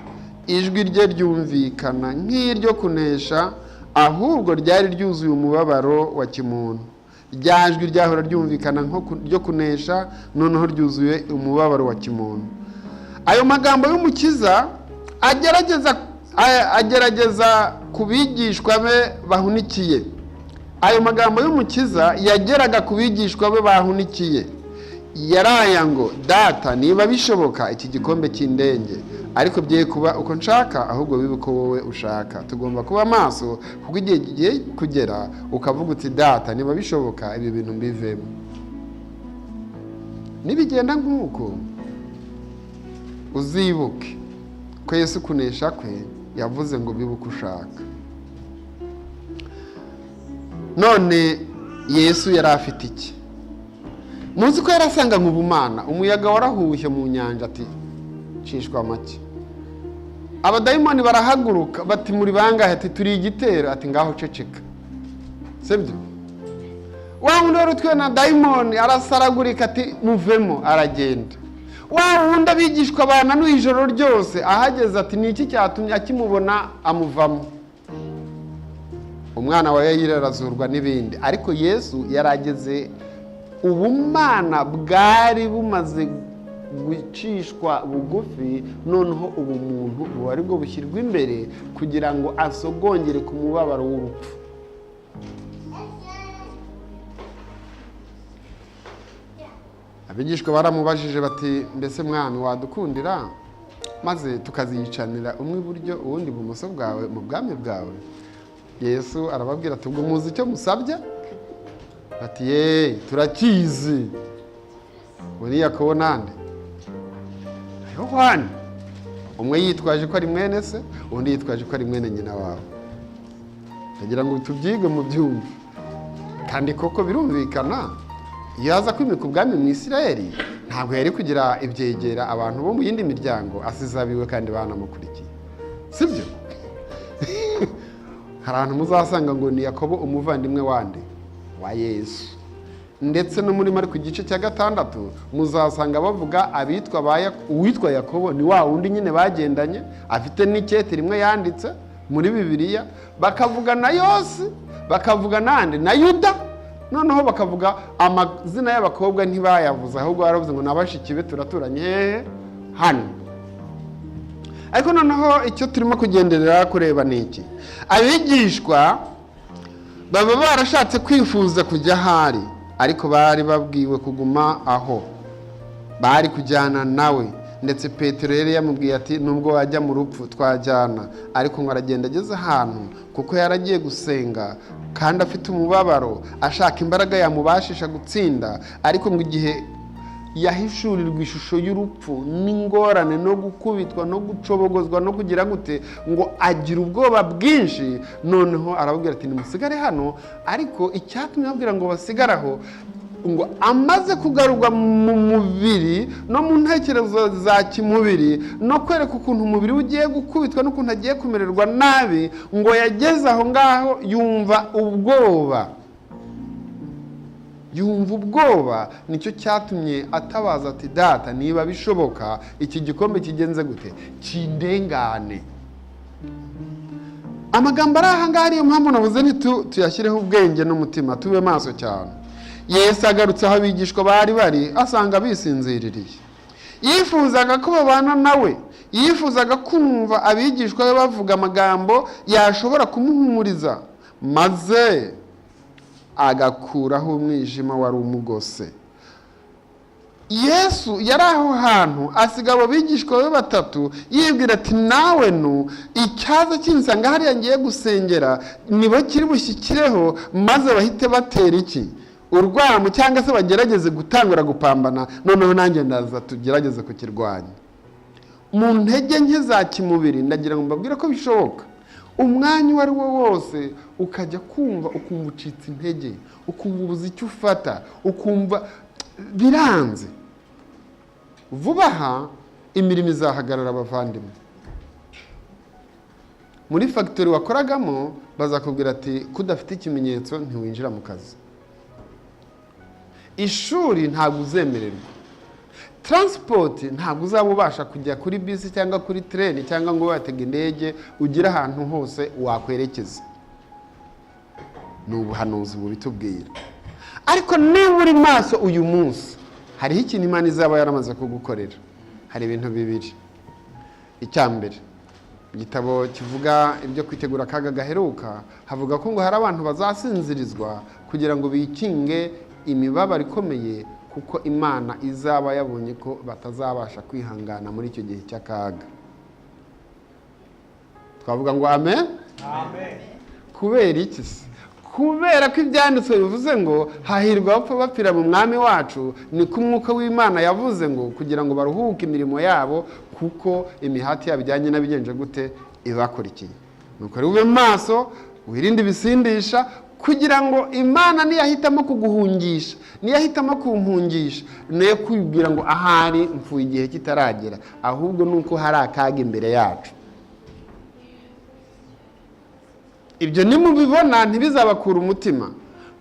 ijwi rye ryumvikana nk'iryo kunesha, ahubwo ryari ryuzuye umubabaro wa kimuntu. Rya jwi ryahora ryumvikana ryo kunesha, noneho ryuzuye umubabaro wa kimuntu. Ayo magambo y'Umukiza agerageza kubigishwa be bahunikiye. Ayo magambo y'Umukiza yageraga kubigishwa be bahunikiye. Yaraya ngo, Data niba bishoboka iki gikombe cy'indenge, ariko bye kuba uko nshaka ahubwo bibe uko wowe ushaka. Tugomba kuba maso kuko igihe giye kugera ukavuga uti Data niba bishoboka ibi bintu mbivemo. Nibigenda nk'uko uzibuke ko Yesu kunesha kwe yavuze ngo bibe uko ushaka. None Yesu yari afite iki? Muzi ko yarasanga mu bumana, umuyaga warahushye mu nyanja ati cishwa make. Abadayimoni barahaguruka bati muri bangahe? Ati turi igitero. Ati ngaho ceceka. Sibyo? Wa wundi wari utwe na dayimoni arasaragurika ati muvemo, aragenda. Wa wundi abigishwa abana n'ijoro ryose, ahageze ati niki cyatumye akimubona amuvamo. Umwana wa Yayiro arazurwa n'ibindi, ariko Yesu yarageze ubumana bwari bumaze gucishwa bugufi, noneho ubumuntu buwari bwo bushyirwa imbere kugira ngo asogongere ku mubabaro w'urupfu. Abigishwa baramubajije bati mbese mwami wadukundira maze tukaziyicanira umwe iburyo uwundi ibumoso bwawe mu bwami bwawe? Yesu arababwira ati ubwo muzi icyo musabye? Bati turakizi. Muri Yakobo nande? Yohana. Umwe yitwaje ko ari mwene se, undi yitwaje ko ari mwene nyina wawe. Ndagira ngo tubyige mu byumva. Kandi koko birumvikana, iyo aza kwimika ubwami mu Isirayeli ntabwo yari kugira ibyegera abantu bo mu yindi miryango asizabiwe kandi banamukurikiye. Sibyo? Hari ahantu muzasanga ngo ni Yakobo umuvandimwe wande wa Yesu. Ndetse no muri Mariko igice cya 6 muzasanga bavuga uwitwa Yakobo ni wa wundi nyine bagendanye, afite n'icyete rimwe yanditse muri Bibiliya. Bakavuga na Yose, bakavuga nande na Yuda, noneho bakavuga amazina y'abakobwa ntibayavuze, ahubwo baravuze ngo nabashiki be turaturanye hano. Ariko noneho icyo turimo kugenderera kureba ni iki? Abigishwa baba barashatse kwifuza kujya ahari, ariko bari babwiwe kuguma aho, bari kujyana nawe. Ndetse Petero yari yamubwiye ati nubwo wajya mu rupfu twajyana, ariko ngo aragenda ageze ahantu kuko yaragiye gusenga kandi afite umubabaro ashaka imbaraga yamubashisha gutsinda. Ariko ngo igihe yahishurirwa ishusho y'urupfu n'ingorane no gukubitwa no gucobogozwa no kugira gute, ngo agira ubwoba bwinshi. Noneho arababwira ati nimusigare hano. Ariko icyatumye ababwira ngo basigaraho, ngo amaze kugarurwa mu mubiri no mu ntekerezo za kimubiri no kwereka ukuntu umubiri ugiye gukubitwa n'ukuntu agiye kumererwa nabi, ngo yageze aho ngaho yumva ubwoba. Nicyo cyatumye atabaza ati Data niba bishoboka iki gikombe kigenze gute kindengane. Amagambo ari aha ngaha ariyo mpamvu navuze tuyashyireho ubwenge n'umutima, tube maso cyane. Yesu agarutse aho abigishwa bari asanga bisinziririye. Yifuzaga ko babana nawe, yifuzaga kumva abigishwa be bavuga amagambo yashobora kumuhumuriza, maze agakuraho umwijima wari umugose. Yesu yari aho hantu asiga abo bigishwa be batatu yibwira ati nawe icyaza kinsanga hariya ngiye gusengera nibo kiri bushyikireho maze bahite batera iki urwamo cyangwa se bagerageze gutangura gupambana, noneho nanjye ndaza tugerageze kukirwanya. Mu ntege nke za kimubiri ndagira ngo mbabwire ko bishoboka umwanya uwo ari wo wose ukajya kumva ukumva ucitse intege, ukumva ubuze icyo ufata, ukumva biranze. Vuba aha imirimo izahagarara abavandimwe. Muri factory wakoragamo bazakubwira ati kudafite ikimenyetso ntiwinjira mu kazi. Ishuri ntabwo uzemererwa. Transport ntabwo uzaba ubasha kujya kuri bisi cyangwa kuri train cyangwa ngo watege indege ugira ahantu hose wakwerekeza. N'ubuhanuzi bubitubwira. Ariko niba uri maso uyu munsi, hariho ikintu Imana izaba yaramaze kugukorera. Hari ibintu bibiri. Icyambere, igitabo kivuga ibyo kwitegura akaga gaheruka, havuga ko ngo hari abantu bazasinzirizwa kugira ngo bikinge imibabaro ikomeye, kuko Imana izaba yabonye ko batazabasha kwihangana muri icyo gihe cy'akaga. Twavuga ngo amen? Amen. Kubera iki se? Kubera ko ibyanditswe bivuze ngo hahirwa abapfa bapfira mu mwami wacu, ni ko umwuka w'Imana yavuze ngo kugira ngo baruhuke imirimo yabo, kuko imihati yabo ijyanye n'abigenje gute ibakurikiye. Nuko rero ube maso, wirinde ibisindisha, kugira ngo Imana niyahitamo kuguhungisha, niyahitamo kumpungisha, ne kwibwira ngo ahari mfuye igihe kitaragera, ahubwo nuko hari akaga imbere yacu. Ibyo nimubibona ntibizabakura umutima,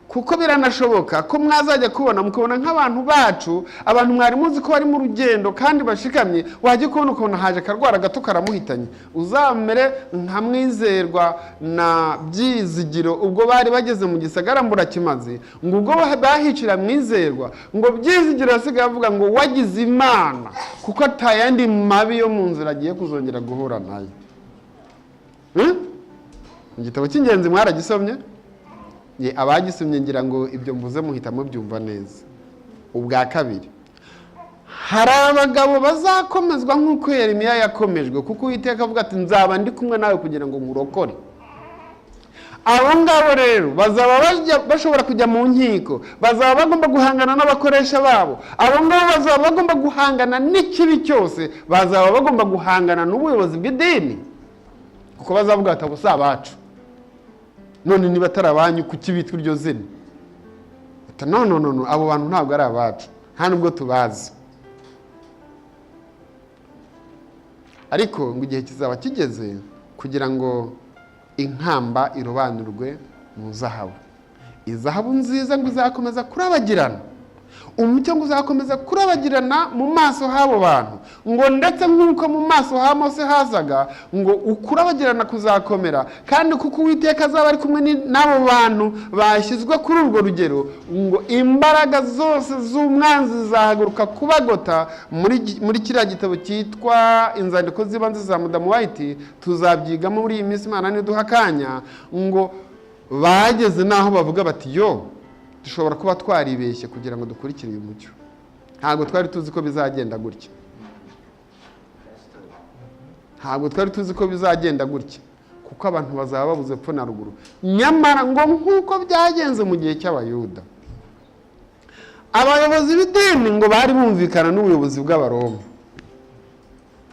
kuko biranashoboka ko mwazajya mukabona nk'abantu bacu, abantu mwari muzi ko bari mu rugendo kandi bashikamye, wajya kubona ukabona haje akarwara gato karamuhitanye. Uzamere nka Mwizerwa na Byizigiro ubwo bari bageze mu gisagara Mburakimazi, ngo ubwo bahicira Mwizerwa, ngo Byizigiro yasigaye avuga ngo wagize Imana, kuko atayandi mabi yo mu nzira agiye kuzongera guhura nayo. Igitabo cy'ingenzi mwaragisomye? Abagisomye ngira ngo ibyo mvuze muhitamo byumva neza. Ubwa kabiri, hari abagabo bazakomezwa nk'uko Yeremiya yakomejwe, kuko Uwiteka avuga ati nzaba ndi kumwe nawe kugira ngo nkurokore. Abo ngabo rero bazaba bashobora kujya mu nkiko, bazaba bagomba guhangana n'abakoresha babo, abo ngabo bazaba bagomba guhangana n'ikibi cyose, bazaba bagomba guhangana n'ubuyobozi bw'idini, kuko bazavuga ati abo si abacu. None niba atarabanyu kuki bitwa iryo zina? No, abo bantu ntabwo ari abacu, nta nubwo tubazi. Ariko ngo igihe kizaba kigeze kugira ngo inkamba irobanurwe mu zahabu. Izahabu nziza ngo izakomeza kurabagirana, umucyo ngo uzakomeza kurabagirana mu maso h'abo bantu, ngo ndetse nk'uko mu maso ha Mose hazaga, ngo ukurabagirana kuzakomera, kandi kuko Uwiteka azaba ari kumwe n'abo bantu bashyizwe kuri urwo rugero, ngo imbaraga zose z'umwanzi zizahaguruka kubagota. Muri kiriya gitabo cyitwa Inzandiko z'ibanze za Mudamu White tuzabyigamo muri iyi minsi Imana niduha akanya, ngo bageze naho bavuga bati dushobora kuba twaribeshye kugira ngo dukurikire uyu mucyo, ntabwo twari tuzi ko bizagenda gutya, ntabwo twari tuzi ko bizagenda gutya, kuko abantu bazaba babuze epfo na ruguru. Nyamara ngo nk'uko byagenze mu gihe cy'Abayuda, abayobozi b'idini ngo bari bumvikana n'ubuyobozi bw'Abaroma,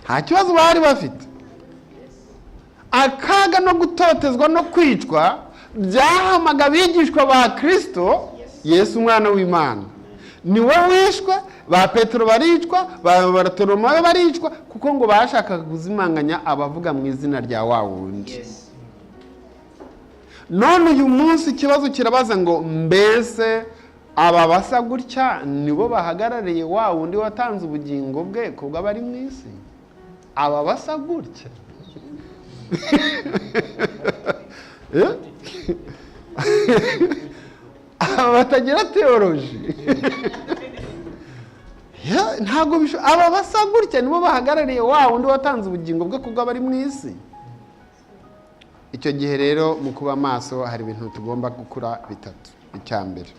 nta kibazo bari bafite. Akaga no gutotezwa no kwicwa byahamaga abigishwa ba Kristo Yesu umwana w'Imana. Ni we wishwe, ba Petero baricwa, ba Bartolomayo baricwa, kuko ngo bashakaga kuzimanganya abavuga mu izina rya wa wundi. None uyu munsi ikibazo kirabaza ngo mbese aba basa gutya nibo bahagarariye wa wundi watanze ubugingo bwe kubwo abari mu isi? Aba basa gutya batagira teoloji ntabwo aba basa gutya nibo bahagarariye wa wundi watanze ubugingo bwe kubwo abari mu isi. icyo gihe rero mu kuba maso hari ibintu tugomba gukora bitatu. Icya mbere,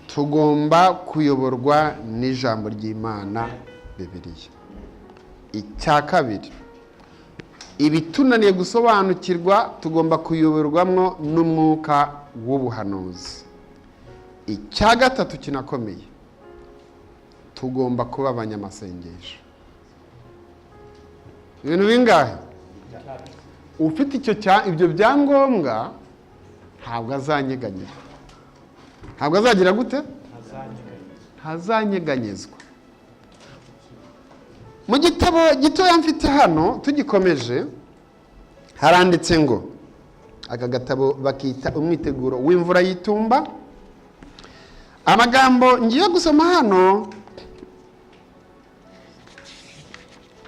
tugomba kuyoborwa n'ijambo ry'Imana, Bibiliya. Icya kabiri, ibitunaniye gusobanukirwa tugomba kuyoborwamo n'umwuka w'ubuhanuzi. Icya gatatu kinakomeye, tugomba kuba abanyamasengesho. Ibintu bingahe? Ufite ibyo byangombwa ntabwo azanyeganyezwa. Ntabwo azagira gute? Ntazanyeganyezwa. Mu gitabo gitoya mfite hano tugikomeje haranditse ngo, aka gatabo bakita umwiteguro w'imvura y'itumba. Amagambo ngiye gusoma hano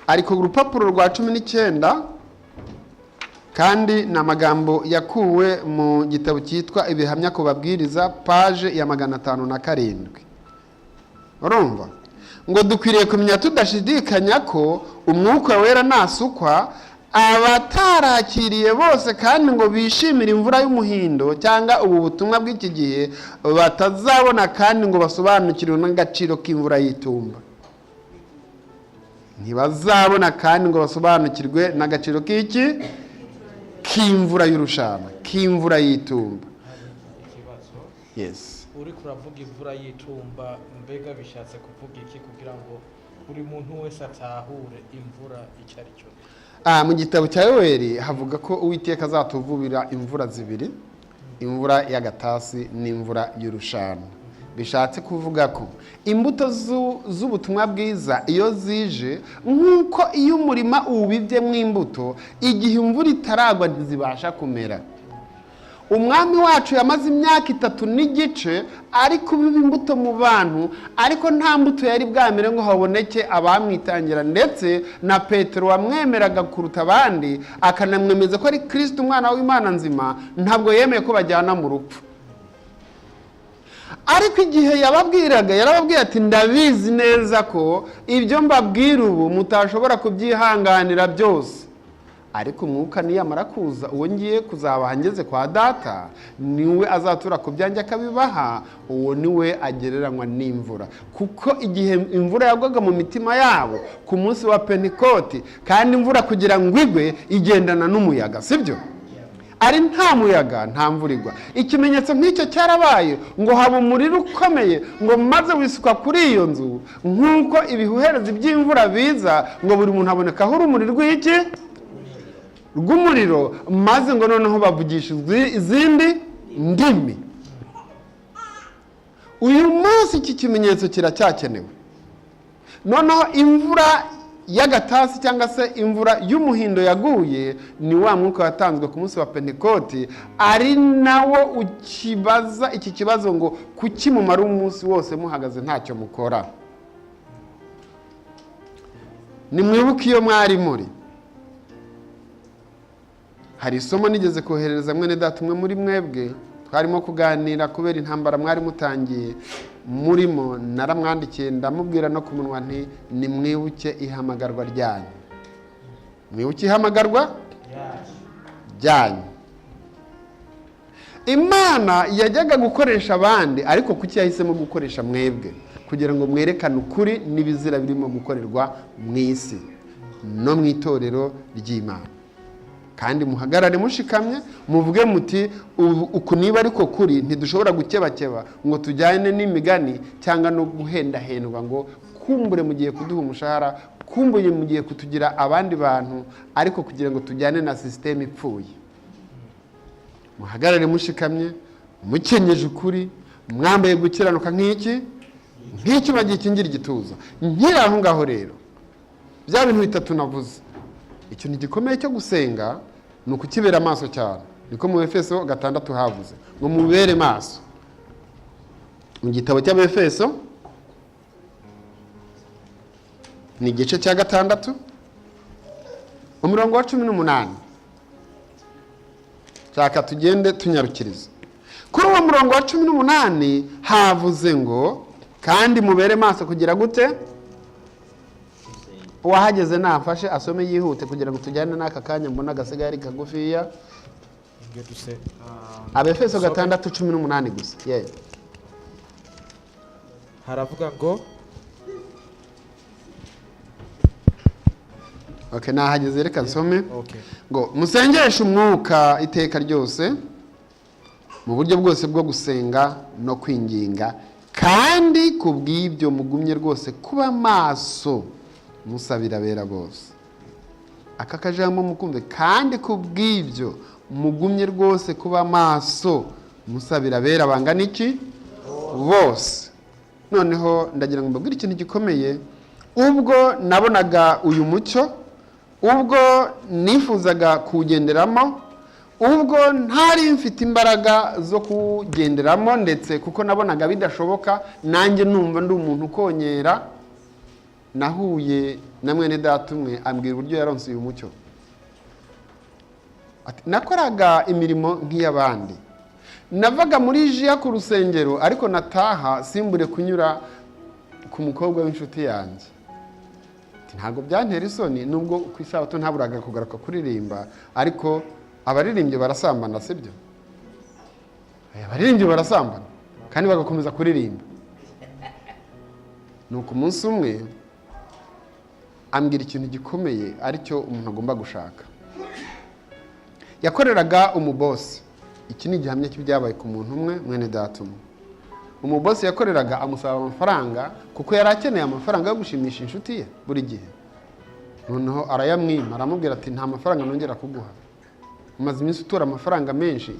ari ku rupapuro rwa 19, kandi ni amagambo yakuwe mu gitabo cyitwa Ibihamya ku Babwiriza, paje ya 507. Urumva ngo dukwiriye kumenya tudashidikanya ko umwuka wera nasukwa, abatarakiriye bose kandi ngo bishimire imvura y'umuhindo cyangwa ubu butumwa bw'iki gihe batazabona kandi ngo basobanukirwe n'agaciro k'imvura y'itumba. Ntibazabona kandi ngo basobanukirwe n'agaciro k'iki? K'imvura y'urushana, k'imvura y'itumba. Yes. Uri kuravuga imvura y'itumba, mbega bishatse kuvuga iki kugira ngo buri muntu wese atahure imvura icyo ari cyo? Mu gitabo cya Yoeli havuga ko Uwiteka azatuvubira imvura zibiri, imvura y'agatasi n'imvura y'urushana. Bishatse kuvuga ko imbuto z'ubutumwa bwiza iyo zije, nk'uko iyo umurima ubibyemo imbuto, igihe imvura itaragwa ntizibasha kumera. Umwami wacu yamaze imyaka 3 n'igice ari kubiba imbuto mu bantu, ariko nta mbuto yari bwamere ngo haboneke abamwitangira, ndetse na Petero wamwemeraga kuruta abandi akanamwemeza ko ari Kristo umwana w'Imana nzima, ntabwo yemeye ko bajyana mu rupfu. Ariko igihe yababwiraga yarababwiye ati, ndabizi neza ko ibyo mbabwira ubu mutashobora kubyihanganira byose, ariko umwuka niyamara kuza, uwo ngiye kuzabaha ngeze kwa Data, niwe azatura ku byanjye akabibaha. Uwo niwe agereranywa n'imvura, kuko igihe imvura yagwaga mu mitima yabo ku munsi wa Pentekoti, kandi imvura kugira ngo igwe igendana n'umuyaga, sibyo? Ari nta muyaga nta mvura igwa. Ikimenyetso nk'icyo cyarabaye, ngo haba umuriro ukomeye, ngo maze wisuka kuri iyo nzu, nk'uko ibihuherezi by'imvura biza, ngo buri muntu abonekaho urumuri rw'iki? Rw'umuriro, maze ngo noneho bavugisha izindi ndimi. Uyu munsi iki kimenyetso kiracyakenewe. Noneho imvura y'agatasi cyangwa se imvura y'umuhindo yaguye, ni wa mwuka watanzwe ku munsi wa Pentekoti, ari nawo ukibaza iki kibazo ngo kuki mumara umunsi wose muhagaze ntacyo mukora. Nimwibuke iyo mwari muri. Hari isomo nigeze koherereza mwene data umwe muri mwebwe, twarimo kuganira kubera intambara mwari mutangiye murimo, naramwandikiye ndamubwira no ku munwa nti, nimwibuke ihamagarwa ryanyu. Mwibuke ihamagarwa ryanyu. Imana yajyaga gukoresha abandi, ariko kuki yahisemo gukoresha mwebwe? Kugira ngo mwerekane ukuri n'ibizira birimo gukorerwa mu isi no mu itorero ry'Imana. Kandi muhagarare mushikamye, muvuge muti, uku niba ariko kuri, ntidushobora gukebakeba ngo tujyane n'imigani cyangwa no guhendahendwa ngo kumbure mugiye kuduha umushahara, kumbuye mugiye kutugira abandi bantu, ariko kugira ngo tujyane na systeme ipfuye. Muhagarare mushikamye, mukenyeje ukuri, mwambaye gukiranuka nk'icyo bagiye kingira igituza. Nkira aho ngaho rero, bya bintu bitatu navuze, ikintu gikomeye cyo gusenga ni ukukibera amaso cyane. Niko mu Efeso 6 havuze ngo mubere maso. Mu gitabo cy'Abefeso ni igice cya 6 umurongo wa 18. Cyaka tugende tunyarukiriza kuri uwo murongo wa 18. Havuze ngo kandi mubere maso kugira gute? uwahageze nafashe asome yihute kugira ngo tujyane n'aka kanya mbona agasigaye ari kagufiya. Abefeso 6:18 gusa. Haravuga ngo Okay, nahageze reka nsome. Ngo musengeshe umwuka iteka ryose mu buryo bwose bwo gusenga no kwinginga, kandi kubw'ibyo mugumye rwose kuba maso musabira abera bose. Aka kajambo mukumve, kandi kubw'ibyo mugumye rwose kuba maso musabira abera bangana iki? Bose. Noneho ndagira ngo mbabwire ikintu gikomeye. Ubwo nabonaga uyu mucyo, ubwo nifuzaga kugenderamo, ubwo ntari mfite imbaraga zo kugenderamo, ndetse kuko nabonaga bidashoboka, nanjye numva ndi umuntu ukonyera, nahuye na mwene data umwe ambwira uburyo yaronse uyu mucyo. Nakoraga imirimo nk'iy'abandi, navaga muri jiya ku rusengero, ariko nataha simbure kunyura ku mukobwa w'inshuti yanjye. Ntabwo byantera isoni, nubwo ku isabato ntaburaga kugaruka kuririmba, ariko abaririmbyi barasambana, sibyo? Abaririmbyi barasambana kandi bagakomeza kuririmba. Nuko umunsi umwe ambwira ikintu gikomeye aricyo umuntu agomba gushaka. Yakoreraga umubosi. Iki ni igihamya cy'ibyabaye ku muntu umwe, mwene data umwe. Umubosi yakoreraga amusaba amafaranga kuko yari akeneye amafaranga yo gushimisha inshuti ye buri gihe. Noneho arayamwima, aramubwira ati nta mafaranga nongera kuguha. Umaze iminsi utora amafaranga menshi,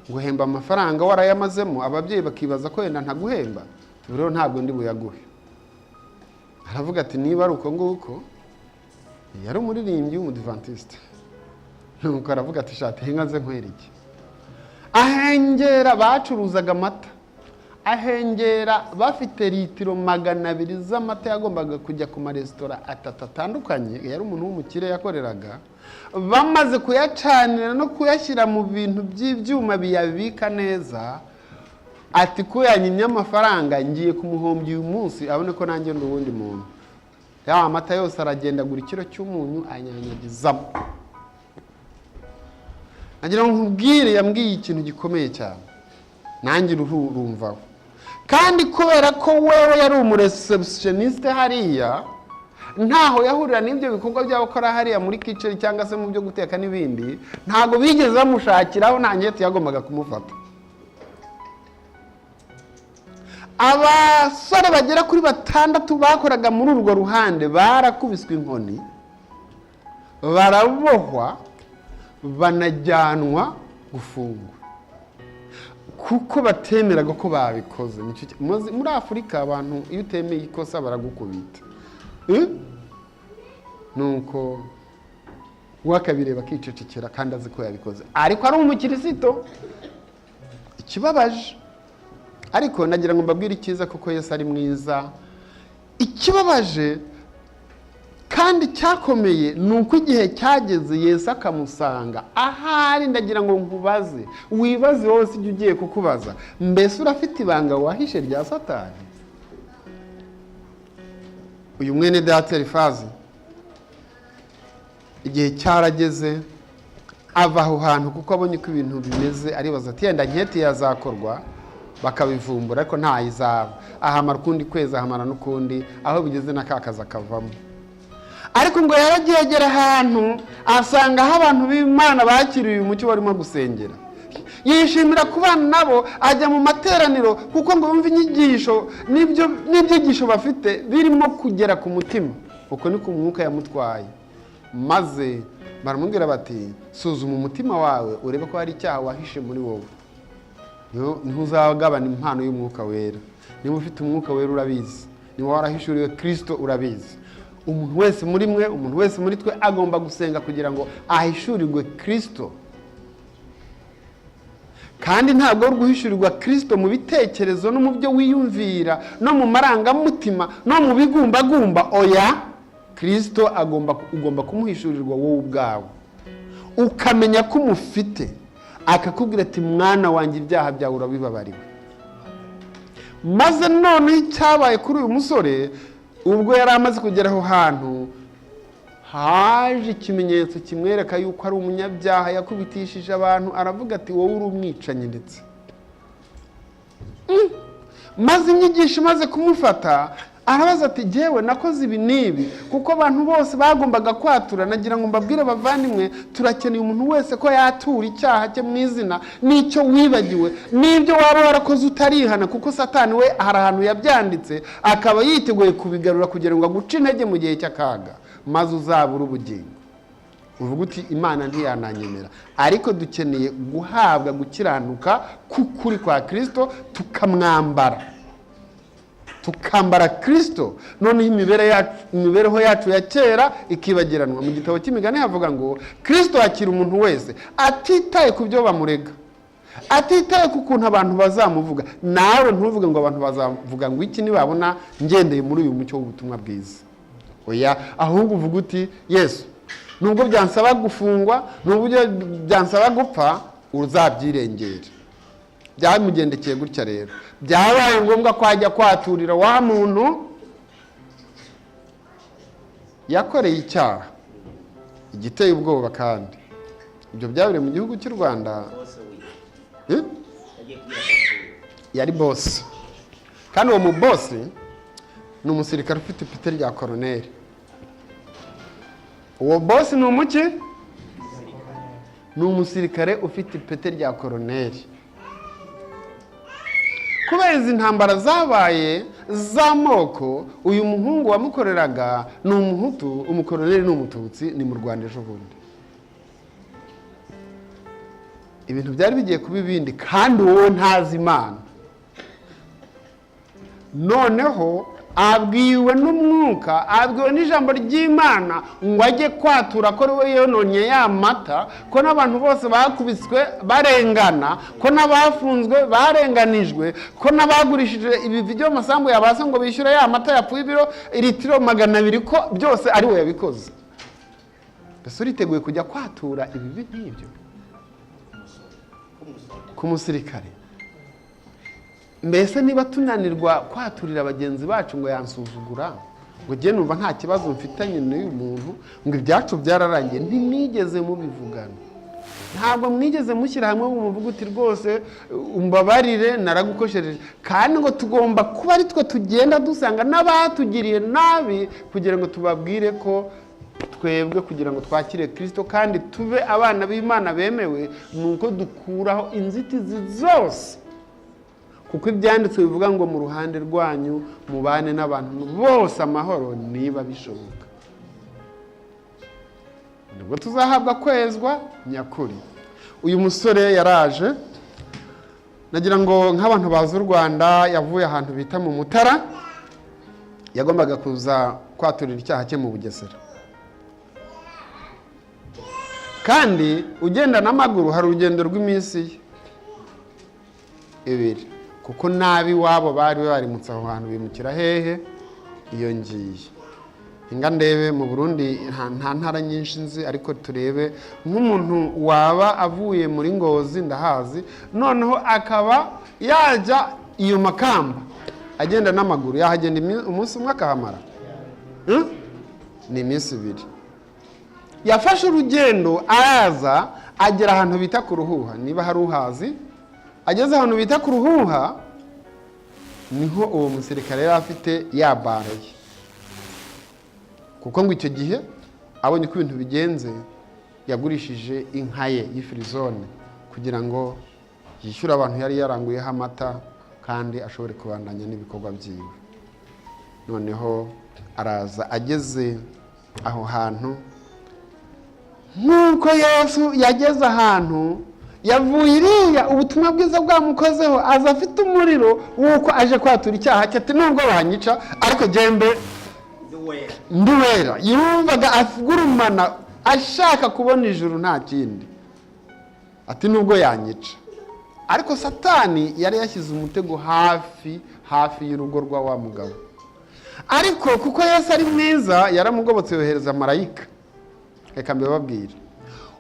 guhemba amafaranga warayamazemo, ababyeyi bakibaza ko yenda ntaguhemba, rero ntabwo ndi buyaguhe. Aravuga ati niba ari uko nguko, yari umuririmbyi w'umudivantiste. Nuko aravuga ati shati inka ze nkwereke. Ahengera bacuruzaga amata, ahengera bafite litiro 200 z'amata, yagombaga kujya ku maresitora atandukanye. Yari umuntu w'umukire yakoreraga. Bamaze kuyacanira no kuyashyira mu bintu by'ibyuma biyabika neza, ati ko yanyimye amafaranga ngiye kumuhombya uyu munsi abone ko nanjye ndi uwundi muntu. Ya amata yose aragenda gura ikiro cy'umunyu anyanyagizamo. Nagira ngo nkubwire, yambwiye ikintu gikomeye cyane, nanjye urumvaho. Kandi kubera ko wewe yari umureceptioniste hariya, ntaho yahurira n'ibyo bikorwa by'abakora hariya muri kitchen cyangwa se mu byo guteka n'ibindi, ntago bigeze bamushakiraho, nanjye yagombaga kumufata. Abasore bagera kuri 6 bakoraga muri urwo ruhande barakubiswe inkoni, barabohwa, banajyanwa gufungwa kuko batemeraga ko babikoze. Muri Afurika abantu iyo utemeye ikosa baragukubita. Nuko wakabireba kicecekera kandi azi ko yabikoze, ariko ari umukirisito. Ikibabaje, ariko nagira ngo mbabwire icyiza kuko Yesu ari mwiza. Ikibabaje kandi cyakomeye nuko igihe cyageze Yesu akamusanga ahari. Ndagira ngo nkubaze, wibaze wose ijye ugiye kukubaza, mbese urafite ibanga wahishe rya Satani? Uyu mwene data Elifazi igihe cyarageze ava aho hantu kuko abonye ko ibintu bimeze, aribaza ati yenda nketi yazakorwa bakabivumbura, ariko nta izaba. Ahamara ukundi kwezi, ahamara n'ukundi, aho bigeze n'akakaza akavamo. Ariko ngo yaragegera ahantu asanga aho abantu b'Imana bakiriye uyu mucyo barimo gusengera. Yishimira kubana nabo, ajya mu materaniro kuko ngo bumva inyigisho n'ibyigisho bafite birimo kugera ku mutima. Uko niko umwuka yamutwaye. Maze baramubwira bati suzuma umutima wawe urebe ko hari icyaha wahishe muri wowe, niho uzagabana impano y'umwuka wera. Niba ufite umwuka wera urabizi, niba warahishuriwe Kristo urabizi. Umuntu wese muri mwe, umuntu wese muri twe agomba gusenga kugira ngo ahishurirwe Kristo. Kandi ntabwo ari guhishurirwa Kristo mu bitekerezo no mu byo wiyumvira no mu marangamutima no mu bigumbagumba. Oya, Kristo ugomba kumuhishurirwa wowe ubwawe, ukamenya ko umufite, akakubwira ati mwana wanjye ibyaha byawe urabibabariwe. Maze none icyabaye kuri uyu musore, ubwo yari amaze kugera aho hantu, haje ikimenyetso kimwereka yuko ari umunyabyaha, yakubitishije abantu, aravuga ati wowe uri umwicanyi ndetse. Maze inyigisho imaze kumufata, arabaza ati jyewe nakoze ibi n'ibi, kuko abantu bose bagombaga kwatura. Nagira ngo mbabwire bavandimwe, turakeneye umuntu wese ko yatura icyaha cye mu izina n'icyo wibagiwe n'ibyo waba warakoze utarihana, kuko Satani we hari ahantu yabyanditse akaba yiteguye kubigarura kugira ngo aguce intege mu gihe cy'akaga, maze uzabura ubugingo. Uvuga uti Imana ntiyananyemera, ariko dukeneye guhabwa gukiranuka k'ukuri kwa Kristo, tukambara Kristo. Noneho imibereho yacu ya kera ikibagiranwa. Mu gitabo cy'imigani havuga ngo Kristo akira umuntu wese atitaye ku byo bamurega, atitaye ku kuntu abantu bazamuvuga. Nawe ntuvuge ngo abantu bazavuga ngo iki nibabona ngendeye muri uyu mucyo w'ubutumwa bwiza. Oya, ahubwo uvuga uti Yesu, nubwo byansaba gufungwa, nubwo byansaba gupfa, uzabyirengera. Byamugendekeye gutya rero, byabaye ngombwa ko ajya kwaturira wa muntu yakoreye icyaha igiteye ubwoba. Kandi ibyo byabereye mu gihugu cy'u Rwanda. Yari bosi, kandi uwo mubosi ni umusirikare ufite ipeti rya koroneri. Uwo bosi ni umuki? Ni umusirikare ufite ipeti rya koroneri. Kubera izi ntambara zabaye z'amoko, uyu muhungu wamukoreraga ni umuhutu, umukoroneri ni umututsi. Ni mu Rwanda ejo bundi. Ibintu byari bigiye kuba ibindi, kandi wowe ntazi Imana. Noneho abwiwe n'umwuka, abwiwe n'ijambo ry'Imana ngo ajye kwatura ko we yononye ya mata, ko n'abantu bose bakubiswe barengana, ko n'abafunzwe barenganijwe, ko n'abagurishije ibivi by'amasambu yabase ngo bishyure ya mata yapfuye litiro 200, ko byose ari we yabikoze. Mbese uriteguye kujya kwatura ibibi nk'ibyo ku musirikare? Mbese niba tunanirwa kwaturira bagenzi bacu ngo yansuzugura, ngo jye numva nta kibazo mfitanye n'uyu muntu, ngo ibyacu byararangiye, ntimwigeze mubivugana, ntabwo mwigeze mushyira hamwe ngo muvuge uti rwose umbabarire naragukoshereje. Kandi ngo tugomba kuba ari twe tugenda dusanga n'abatugiriye nabi, kugira ngo tubabwire ko twebwe kugira ngo twakire Kristo kandi tube abana b'Imana bemewe, nuko dukuraho inzitizi zose. Kuko ibyanditswe bivuga ngo mu ruhande rwanyu mubane n'abantu bose amahoro niba bishoboka. Nibwo tuzahabwa kwezwa nyakuri. Uyu musore yaraje, nagira ngo nk'abantu bazi u Rwanda, yavuye ahantu bita mu Mutara, yagombaga kuza kwaturira icyaha cye mu Bugesera. Kandi ugenda n'amaguru hari urugendo rw'iminsi 2, kuko nabi wabo bari barimutse aho hantu bimukira hehe iyo ngiye. Inga ndebe mu Burundi nta ntara nyinshi nzi, ariko turebe nk'umuntu waba avuye muri Ngozi, ndahazi, noneho akaba yajya iyo Makamba agenda n'amaguru, yahagenda umunsi umwe akahamara. Ni iminsi 2. Yafashe urugendo araza agera ahantu bita ku Ruhuha, niba hari uhazi. Ageze ahantu bita ku Ruhuha, niho uwo musirikare yari afite yabareye, kuko ngo icyo gihe abonye ko ibintu bigenze, yagurishije inka ye y'ifirizone kugira ngo yishyure abantu yari yaranguyeho amata, kandi ashobore kubandanya n'ibikorwa byiwe. Noneho araza, ageze aho hantu, nk'uko Yesu yageze ahantu, yavuye iriya ubutumwa bwiza bwamukozeho, aza afite umuriro w'uko aje kwatura icyaha cye. Ati nubwo banyica, ariko jembe nduwera. Yumvaga afugurumana ashaka kubona ijuru, nta kindi. Ati nubwo yanyica, ariko Satani yari yashyize umutego hafi y'urugo rwa wa mugabo. Ariko kuko Yesu ari mwiza, yaramugobotse yohereza marayika. Reka mbibabwire,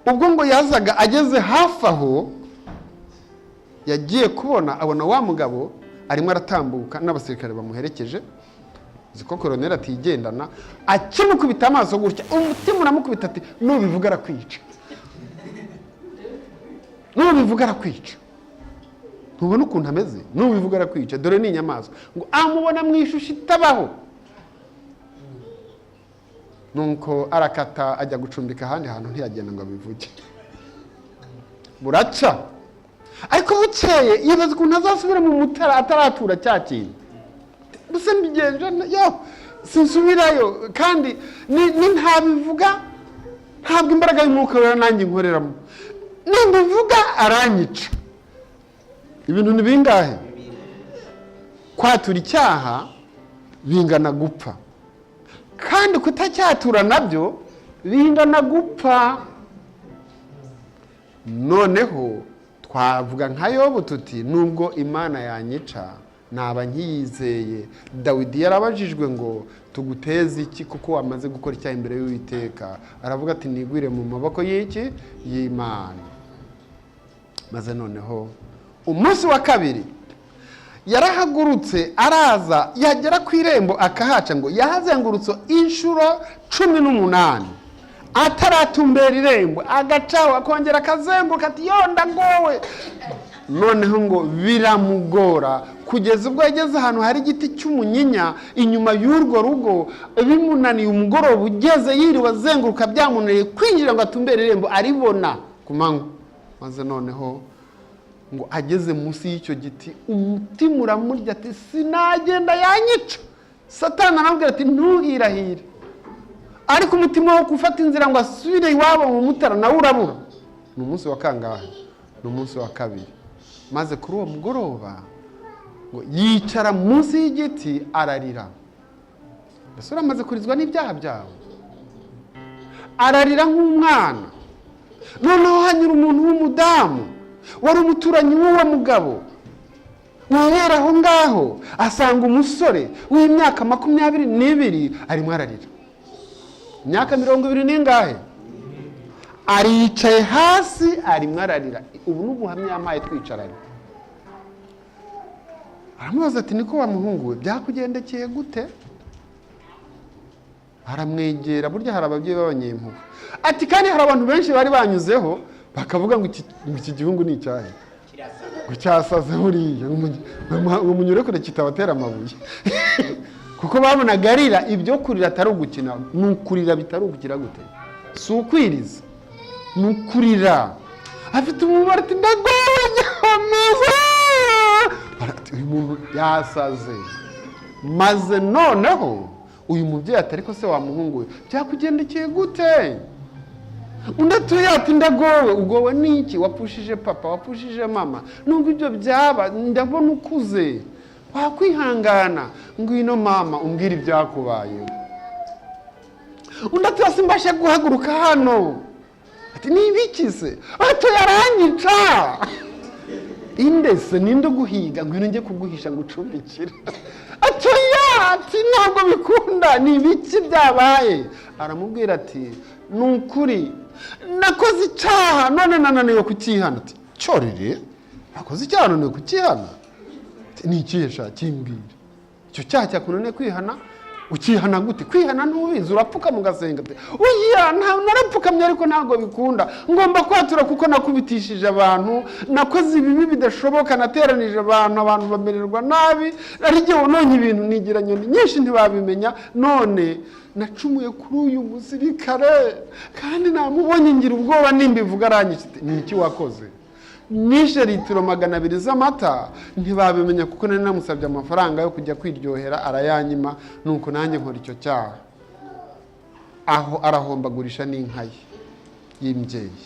ubwo ngo yazaga ageze hafi aho, yagiye kubona abona wa mugabo arimo aratambuka n'abasirikare bamuherekeje. ziko koroneri atigendana akimukubita amaso gutya umutima uramukubita ati nubivuga arakwica ntubona ukuntu ameze nubivuga arakwica dore ni inyamaswa ngo amubona mu ishusho itabaho nuko arakata ajya gucumbika ahandi hantu ntiyagenda ngo abivuge buraca ariko bukeye yibaza ukuntu azasubira mu mutara ataratura cya kintu gusa mbigenje yo sinsubirayo kandi ni ntabivuga ntabwo imbaraga y'umwuka wera nanjye nkoreramo nimbivuga aranyica ibintu ni bingahe kwatura icyaha bingana gupfa kandi kutacyatura nabyo bingana gupfa noneho twavuga nka Yobu tuti nubwo Imana yanyica naba nkiyizeye Dawidi yarabajijwe ngo tuguteze iki kuko wamaze gukora icyaha imbere y'Uwiteka aravuga ati nigwire mu maboko y'iki y'Imana maze noneho umunsi wa kabiri yarahagurutse araza yagera ku irembo akahaca ngo yahazengurutse inshuro 18 ataratumbera irembo agacaho akongera akazenguruka ati yo ndagowe noneho ngo biramugora kugeza ubwo yageze ahantu hari igiti cy'umunyinya inyuma y'urwo rugo bimunaniye umugoroba ugeze yiriwe azenguruka byamunaniye kwinjira ngo atumbere irembo aribona ku manywa maze noneho ngo ageze munsi y'icyo giti umutima uramurya ati sinagenda yanyica Satani arambwira ati ntuhirahire ariko umutima wo gufata inzira ngo asubire iwabo mu mutara nawe urabura ni umunsi wa kangahe ni umunsi wa kabiri maze kuri uwo mugoroba ngo yicara munsi y'igiti ararira mbese uramaze kurizwa n'ibyaha byawe ararira nk'umwana noneho hanyura umuntu w'umudamu wari umuturanyi w'uwo mugabo wahera aho ngaho asanga umusore w'imyaka 22 arimo ararira imyaka 20 n'ingahe aricaye hasi arimo ararira ubu n'ubuhamya yamaye twicaranye aramubaza ati niko wa muhungu we byakugendekeye gute aramwegera burya hari ababyeyi b'abanyempuhwe ati kandi hari abantu benshi bari banyuzeho bakavuga ngo iki gihungu ni icyahe ngo cyasaze buriya ngo munyure kure kitabatera amabuye kuko babonaga arira ibyo kurira atari ugukina ni ukurira bitari ugukira gute si ukwiriza ni ukurira afite umubare ati ndagowe nyamaza uyu muntu yasaze maze noneho uyu mubyeyi atari ko se wa muhungu we byakugendekeye gute undi atuye ati ndagowe ugowe n'iki wapushije papa wapushije mama nubwo ibyo byaba ndabona ukuze wakwihangana ngwino mama umbwira ibyakubayeho undi atuye simbashe guhaguruka hano ati nibikize ati yaranyica indese ninde guhiga ngwino njye kuguhisha ngo ucumbikire ati ntabwo bikunda ni ibiki byabaye aramubwira ati nukuri nakoze icyaha none nananiwe kukihana ati cyorere nakoze icyaha none kukihana ni ikihe sha kimbwira icyo cyaha cyakunaniye kwihana ukihana gute kwihana ntubizi urapfuka mugasenga ati oya narapfukamye ariko ntabwo bikunda ngomba kwatura kuko nakubitishije abantu nakoze ibibi bidashoboka nateranije abantu bamererwa nabi arigiye none ibintu nigira nyoni nyinshi ntibabimenya none nacumuye kuri uyu musirikare kandi namubonye ngira ubwoba nimbivuga aranyitse ni iki wakoze nishe litiro 200 z'amata ntibabimenya kuko nari namusabye amafaranga yo kujya kwiryohera arayanyima nuko nanjye nkora icyo cyaha aho arahombagurisha n'inka ye y'imbyeyi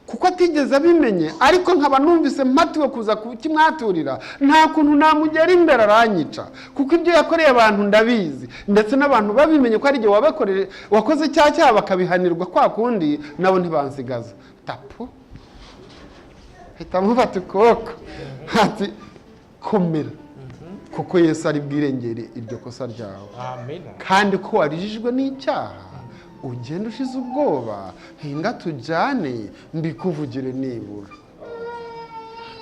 kuko atigeze abimenye ariko nkaba numvise mpatiwe kuza kukimwaturira nta kuntu namugera imbere aranyica kuko ibyo yakoreye abantu ndabizi ndetse n'abantu babimenye ko ari igihe wakoze cyaha bakabihanirwa kwa kundi nabo ntibansigaza tapu hita mufata ukuboko ati komera kuko Yesu ari bwirengere iryo kosa ryawe kandi ko warijijwe n'icyaha ugenda ushize ubwoba hinga tujyane mbikuvugire nibura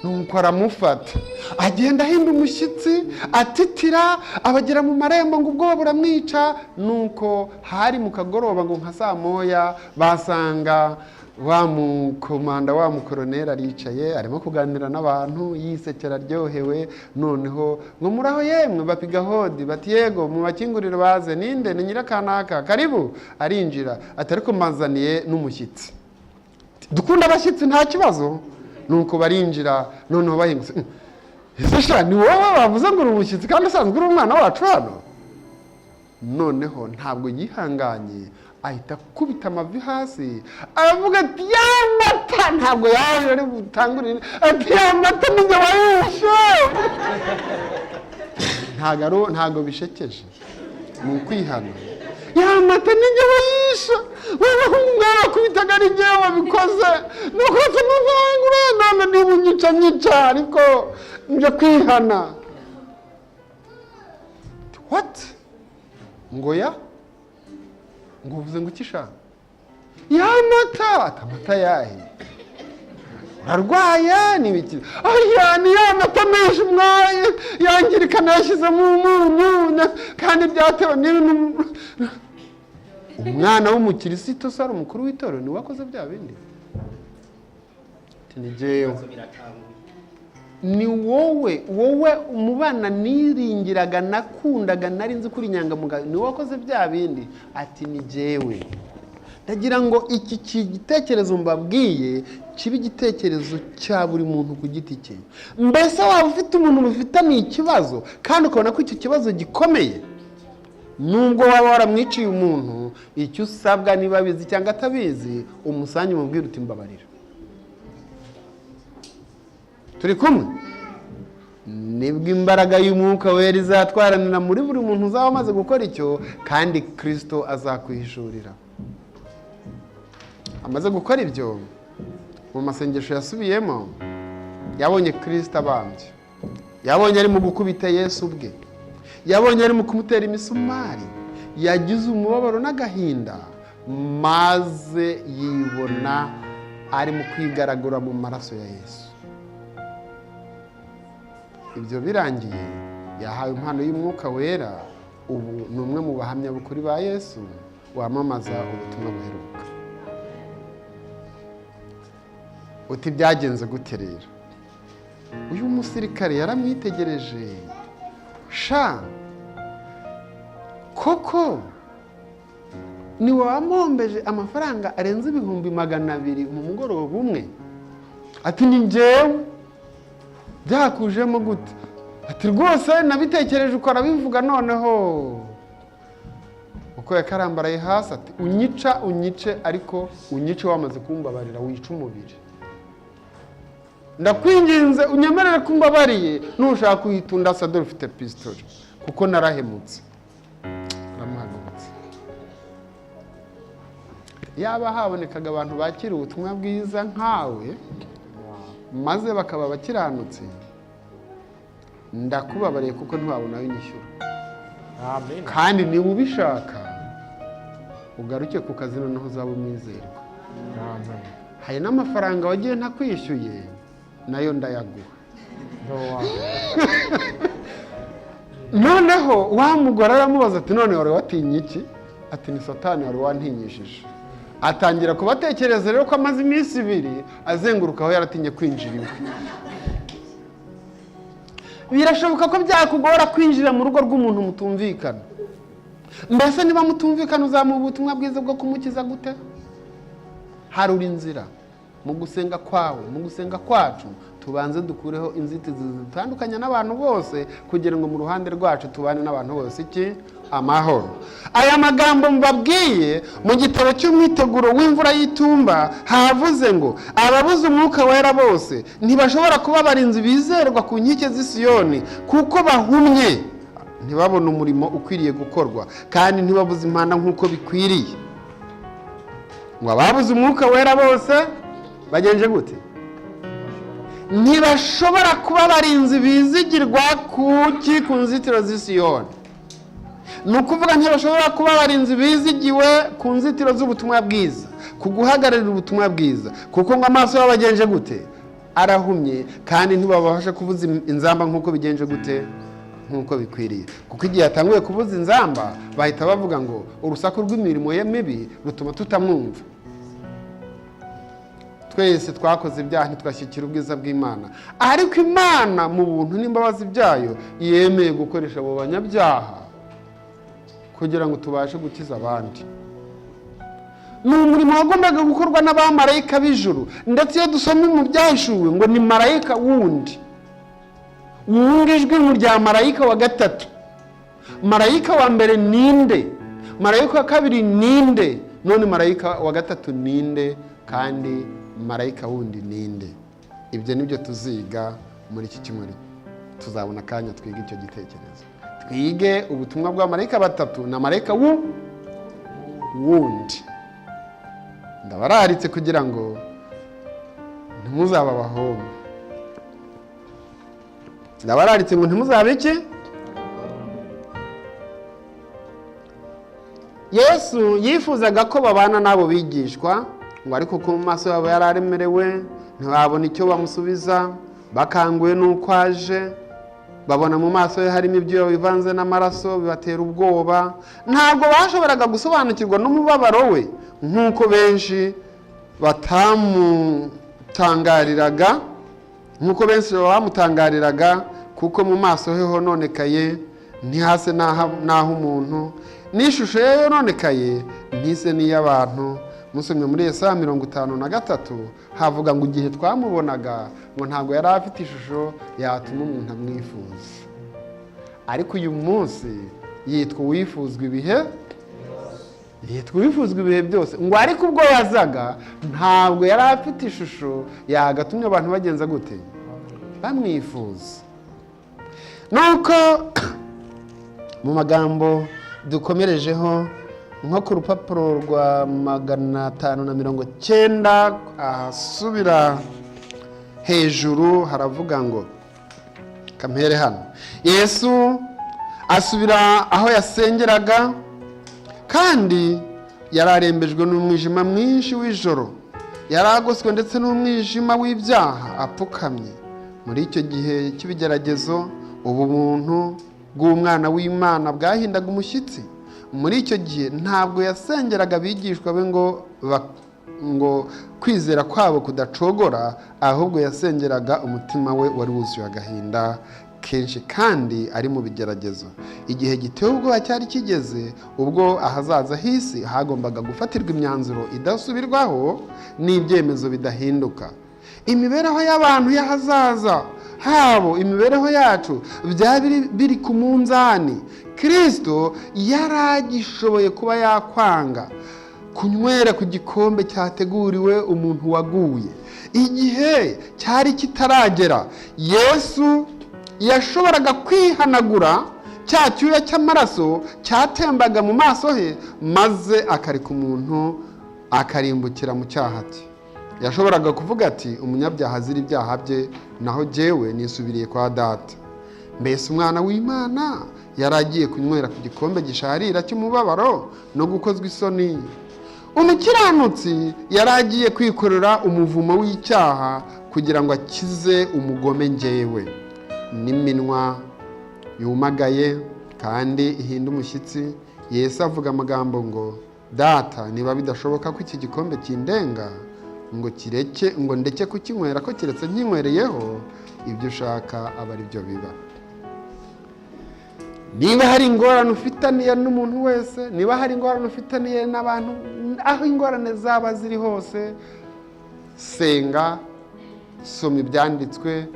nuko aramufata agenda ahinda umushyitsi atitira, abagera mu marembo ngo ubwoba buramwica. Nuko hari mu kagoroba ngo nka saa moya basanga wa mukomanda wa mukoroneri aricaye arimo kuganira n'abantu yisekera aryohewe. Noneho ngo muraho yemwe, bapiga hodi bati yego mubakingurire baze. Ninde? Ni nyirakanaka, karibu. Arinjira ati ariko mazaniye n'umushyitsi, dukunda abashyitsi nta kibazo. Nuko barinjira, noneho bahingutse, ese sha ni wowe bavuze ngo uri umushyitsi kandi usanzwe uri umwana wacu hano? Noneho ntabwo yihanganye, ahita akubita amavi hasi aravuga ati ya mata ntabwo yaje ari butangurire, ati ya mata ni njye wayishe. Ntabwo bishekeje, ni ukwihana. Ya mata ni njye wayishe, wowe umwana kubitaga ari njye wabikoze, nuko tumuvangura none niba unyica ariko njye kwihana. What? Ngo ya ngo uvuze ngo ukishaka ya mata? Atamata yahe? Urarwaye ni biki? Oya ni ya mata menshi mwaye yangirika nashyize mu munyu kandi byatewe n'ibintu. Umwana w'umukirisitu sara umukuru w'itorero ni wakoze bya bindi? Tinijeyo ni wowe umubana niringiraga nakundaga nari nzi kuri inyangamugayo ni wakoze bya bindi? Ati ni jewe. Ndagira ngo iki gitekerezo mbabwiye kibe igitekerezo cya buri muntu ku giti cye. Mbese waba ufite umuntu mufitanye ikibazo kandi ukabona ko icyo kibazo gikomeye, nubwo waba waramwiciye umuntu, icyo usabwa niba abizi cyangwa atabizi, umusanyi umubwire uti mbabarira. Turi kumwe? Nibwo imbaraga y'umwuka wera izatwaranira muri buri muntu uzaba amaze gukora icyo, kandi Kristo azakwihishurira. Amaze gukora ibyo, mu masengesho yasubiyemo yabonye Kristo abambye, yabonye ari mu gukubita Yesu ubwe, yabonye ari mu kumutera imisumari, yagize umubabaro n'agahinda, maze yibona ari mu kwigaragura mu maraso ya Yesu. Ibyo birangiye yahawe impano y'umwuka wera. Ubu ni umwe mu bahamya bukuri ba Yesu wamamaza ubutumwa buheruka. Uti byagenze gute rero? Uyu musirikare yaramwitegereje, sha koko ni wamombeje amafaranga arenze 200,000 mu mugoroba umwe? Ati ni njyewe. Byakujemo gute? Ati rwose nabitekereje uko arabivuga. Noneho uko yakarambaraye hasi ati unyice ariko unyice wamaze kumbabarira, wica umubiri. Ndakwinginze unyemerere kumbabariye, nushaka kuhitunda Sador ufite pistole kuko narahemutse. Aramuhagurutse. Yaba habonekaga abantu bakira ubutumwa bwiza nkawe maze bakaba bakiranutse, ndakubabariye kuko ntiwabona inyishyura. Amen. Kandi niba ubishaka ugaruke ku kazi noneho uzaba umwizerwa. Amen. Hari n'amafaranga wagiye ntakwishyuye nayo ndayaguha. Noneho wa mugore aramubaza ati none wari watinye iki? Ati ni Satani wari wantinyishije. Atangira kubatekereza rero ko amaze iminsi 2 azenguruka aho yaratinye kwinjira iwe. Birashoboka ko byakugora kwinjira mu rugo rw'umuntu mutumvikana. Mbese niba mutumvikana uzamuha ubutumwa bwiza bwo kumukiza gute? Haruri inzira mu gusenga kwawe, mu gusenga kwacu tubanze dukureho inzitizi zitandukanye n'abantu bose kugira ngo mu ruhande rwacu tubane n'abantu bose iki amahoro. Aya magambo mbabwiye mu gitabo cy'umwiteguro w'imvura y'itumba havuze ngo ababuze umwuka wera bose ntibashobora kuba barinzi bizerwa ku nkike z'Isiyoni kuko bahumye ntibabona umurimo ukwiriye gukorwa kandi ntibabuze impanda nk'uko bikwiriye. Ngo ababuze umwuka wera bose bagenje gute? Ntibashobora kuba barinzi bizigirwa ku nzitiro z'Isiyoni. Nukuvuga ntibashobora kuba barinzi bizigiwe ku nzitiro z'ubutumwa bwiza, kuguhagararira ubutumwa bwiza, kuko ngo amaso y'abagenje gute arahumye kandi ntibabasha kuvuza inzamba nk'uko bigenje gute, nk'uko bikwiriye. Kuko igihe yatanguye kuvuza inzamba bahita bavuga ngo urusaku rw'imirimo ye mibi rutuma tutamwumva. Twese twakoze ibyaha ntitwashyikira ubwiza bw'Imana, ariko Imana mu buntu n'imbabazi byayo yemeye gukoresha abo banyabyaha kugira ngo tubashe gukiza abandi. Ni umurimo wagombaga gukorwa n'abamarayika b'ijuru, ndetse iyo dusoma mu byahishuwe ngo ni marayika wundi wumva ijwi mu rya marayika wa gatatu. Marayika wa mbere ninde? Marayika wa kabiri ninde? None marayika wa gatatu ninde? Kandi marayika wundi ninde? Ibyo nibyo tuziga muri iki cyumweru. Tuzabona akanya twiga icyo gitekerezo, twige ubutumwa bwa marayika batatu na marayika wundi. Ndabararitse kugira ngo ntimuzabe abahombe. Ndabararitse ngo ntimuzabe iki? Yesu yifuzaga ko babana n'abo bigishwa, ngo ariko ku maso yabo yararemerewe ntibabona icyo bamusubiza. Bakanguwe n'uko aje, babona mu maso ye harimo ibyo bivanze n'amaraso, bibatera ubwoba. Ntabwo bashoboraga gusobanukirwa n'umubabaro we nk'uko benshi batamutangariraga, kuko mu maso he hononekaye ntihase n'aho umuntu, n'ishusho ye yononekaye ntise n'iy'abantu. Musomye muri Yesaya 53 havuga ngo igihe twamubonaga ngo ntabwo yari afite ishusho yatuma umuntu amwifuza, ariko uyu munsi yitwa uwifuzwa ibihe byose. Ngo ariko ubwo yazaga ntabwo yari afite ishusho yagatumye abantu bagenza gute, bamwifuza. Nuko mu magambo dukomerejeho nko ku rupapuro rwa 590 ahasubira hejuru haravuga ngo, kampere hano, Yesu asubira aho yasengeraga kandi yararembejwe n'umwijima mwinshi w'ijoro, yaragoswe ndetse n'umwijima w'ibyaha, apfukamye. Muri icyo gihe cy'ibigeragezo ubu buntu bw'umwana w'Imana bwahindaga umushyitsi. Muri icyo gihe ntabwo yasengeraga abigishwa be ngo kwizera kwabo kudacogora, ahubwo yasengeraga umutima we wari wuzuye agahinda kenshi kandi ari mu bigeragezo. Igihe giteye ubwoba cyari kigeze, ubwo ahazaza h'isi hagombaga gufatirwa imyanzuro idasubirwaho n'ibyemezo bidahinduka. Imibereho y'abantu y'ahazaza habo, imibereho yacu byari biri ku munzani. Kristo yaragishoboye kuba yakwanga kunywera ku gikombe cyateguriwe umuntu waguye. Igihe cyari kitaragera, Yesu yashoboraga kwihanagura cya cyuya cy'amaraso cyatembaga mu maso he, maze akareka umuntu akarimbukira mu cyaha cye. Yashoboraga kuvuga ati umunyabyaha azira ibyaha bye, naho jyewe nisubiriye kwa Data. Mbese umwana w'Imana yaragiye kunywera ku gikombe gisharira cy'umubabaro no gukozwa isoni. Umukiranutsi yaragiye kwikorera umuvumo w'icyaha kugira ngo akize umugome njyewe. N'iminwa yumagaye kandi ihinda umushyitsi, Yesu avuga amagambo ngo, Data, niba bidashoboka ko iki gikombe kindenga, ngo ndeke kukinywera, ko kiretse nkinywereyeho, ibyo ushaka aba ari byo biba. Niba hari ingorane ufitaniye n'umuntu wese, niba hari ingorane ufitaniye n'abantu, aho ingorane zaba ziri hose, senga, soma ibyanditswe,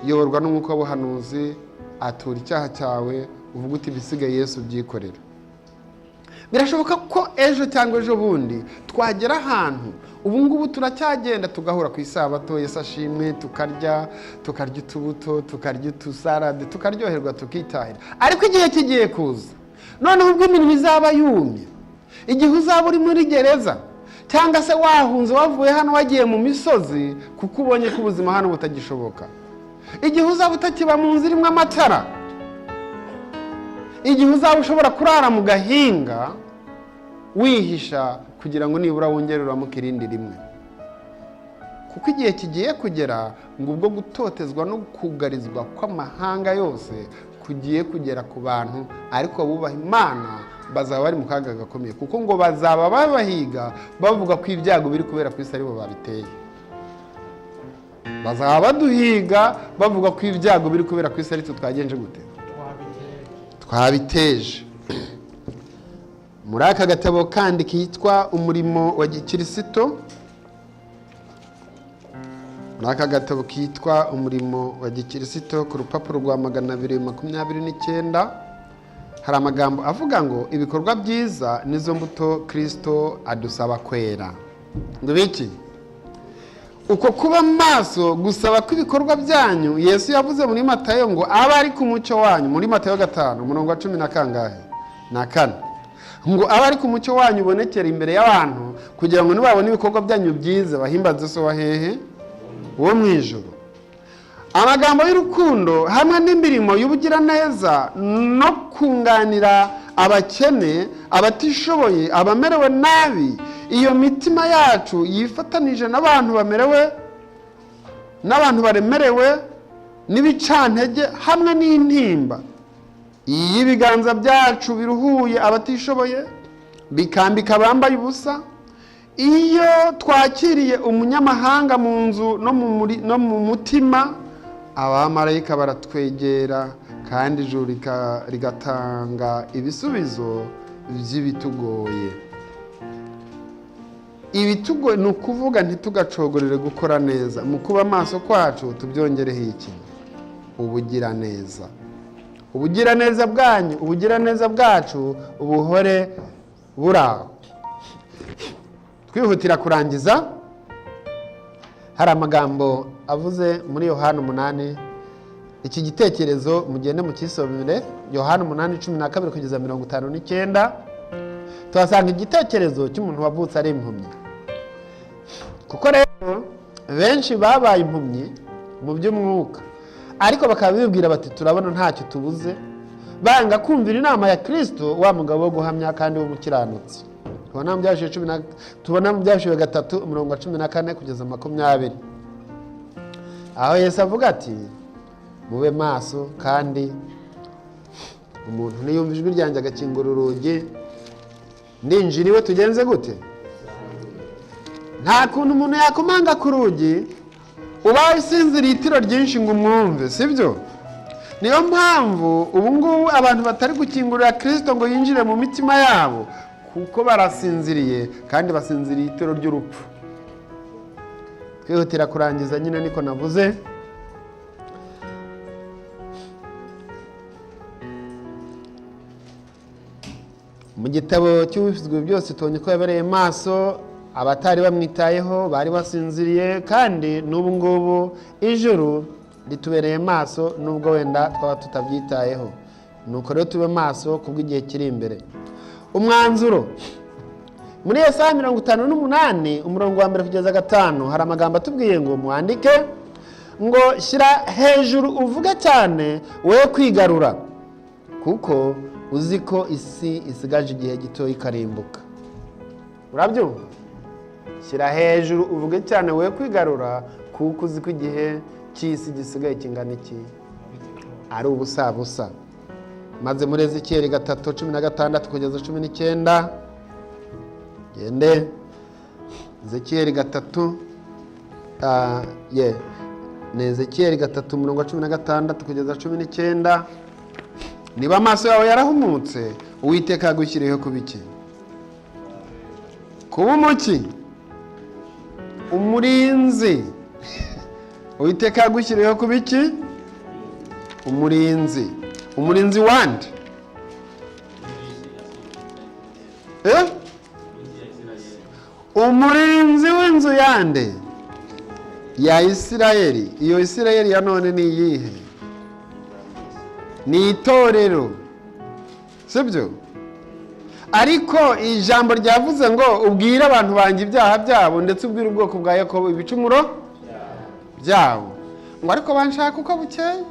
yoborwa n'umwuka w'ubuhanuzi, atura icyaha cyawe, uvuga uti ibisigaye Yesu byikorera. Birashoboka ko ejo cyangwa ejo bundi twagera ahantu, ubu ngubu turacyagenda tugahura ku isabato, Yesu ashimwe, tukarya utubuto, tukarya utusarade, tukaryoherwa, tukitahira. Ariko igihe kigiye kuza, noneho ubwo iminwa izaba yumye, igihe uzaba uri muri gereza, cyangwa se wahunze wavuye hano wagiye mu misozi kuko ubonye ko ubuzima hano butagishoboka, igihe uzaba utakiba mu nzira imwe amatara, igihe uzaba ushobora kurara mu gahinga wihisha kugira ngo nibura wongere uramuke irindi rimwe, kuko igihe kigiye kugera ngo ubwo gutotezwa no kugarizwa kw'amahanga yose kugiye kugera ku bantu, ariko abubaha Imana bazaba bari mu kaga gakomeye, kuko ngo bazaba babahiga bavuga ko ibyago biri kubera ku isi aribo babiteye. Bazaba baduhiga bavuga ko ibyago biri kubera ku isi ari twe twagenje gute, twabiteje. Muri aka gatabo kandi kitwa umurimo wa gikirisito, muri aka gatabo kitwa umurimo wa gikirisito ku rupapuro rwa 229 hari amagambo avuga ngo ibikorwa byiza nizo mbuto Kristo adusaba kwera. Ngo biki? Uko kuba maso gusaba ko ibikorwa byanyu Yesu yavuze muri Matayo ngo aba ari ku mucyo wanyu, muri Matayo 5:10 na kangahe na 4, ngo aba ari ku mucyo wanyu ubonekera imbere y'abantu kugira ngo nibabone ibikorwa byanyu byiza bahimbaze so wahehe wo mu ijuru. Amagambo y'urukundo hamwe n'imirimo y'ubugiraneza no kunganira abakene, abatishoboye, abamerewe nabi, iyo mitima yacu yifatanije n'abantu baremerewe n'ibicantege hamwe n'intimba, iyo ibiganza byacu biruhuye abatishoboye bikambika abambaye ubusa, iyo twakiriye umunyamahanga mu nzu no mu mutima, abamarayika baratwegera kandi ijuru rigatanga ibisubizo by'ibitugoye. Ibitugoye ni ukuvuga ntitugacogorere gukora neza, mu kuba amaso kwacu tubyongereho iki? Ubugiraneza. Ubugiraneza bwanyu, ubugiraneza bwacu ubuhore buraho. Twihutira kurangiza, hari amagambo avuze muri Yohana 8. Iki gitekerezo mugende mu kisomere, Yohana 8:12 kugeza 59. Tuhasanga igitekerezo cy'umuntu wavutse ari impumyi. Kuko rero benshi babaye impumyi mu by'umwuka, ariko bakaba bibwira bati turabona ntacyo tubuze, banga kumvira inama ya Kristo, wa mugabo wo guhamya kandi w'umukiranutsi. Tubona mu byashiwe 3:14 kugeza 20. Aho Yesu avuga ati mube maso kandi umuntu niyumva ijwi ryanjye agakingura urugi ndinjiriwe tugenze gute? Nta kuntu umuntu yakomanga ku rugi ubaye usinziriye itiro ryinshi ngo umwumve, sibyo? Niyo mpamvu ubu ngubu abantu batari gukingurira Kristo ngo yinjire mu mitima yabo, kuko barasinziriye kandi basinziriye itiro ry'urupfu. Twihutira kurangiza nyine niko navuze. Mu gitabo cy'ubifizwe byose tubonye ko yabereye maso, abatari bamwitayeho bari basinziriye, kandi n'ubu ngubu ijuru ritubereye maso nubwo wenda twaba tutabyitayeho. Nuko rero tube maso kubw'igihe kiri imbere. Umwanzuro muri Yesaya 58 umurongo wa 1 kugeza 5 hari amagambo atubwiye ngo mwandike ngo shyira hejuru uvuge cyane we kwigarura, kuko uzi ko isi isigaje igihe gito ikarimbuka. Urabyumva? Shyira hejuru uvuge cyane we kwigarura, kuko uzi ko igihe cy'isi gisigaye kingana iki? Ari ubusa. Maze muri Ezekiyeli 3:16 kugeza 19. Gende Ezekiyeli 3 ni Ezekiyeli 3:16 kugeza 19. Niba amaso yawe yarahumutse, Uwiteka agushyiriyeho kubiki? Kuba umuki? Umurinzi. Uwiteka agushyiriyeho kubiki? Umurinzi. Umurinzi wande? Umurinzi w'inzu yande? Ya Isirayeli. Iyo Isirayeli ya none ni iyihe? Ni itorero, sibyo? Ariko ijambo ryavuze ngo ubwire abantu banjye ibyaha byabo, ndetse ubwire ubwoko bwa Yakobo ibicumuro byabo. Ngo ariko banshaka uko bukeye,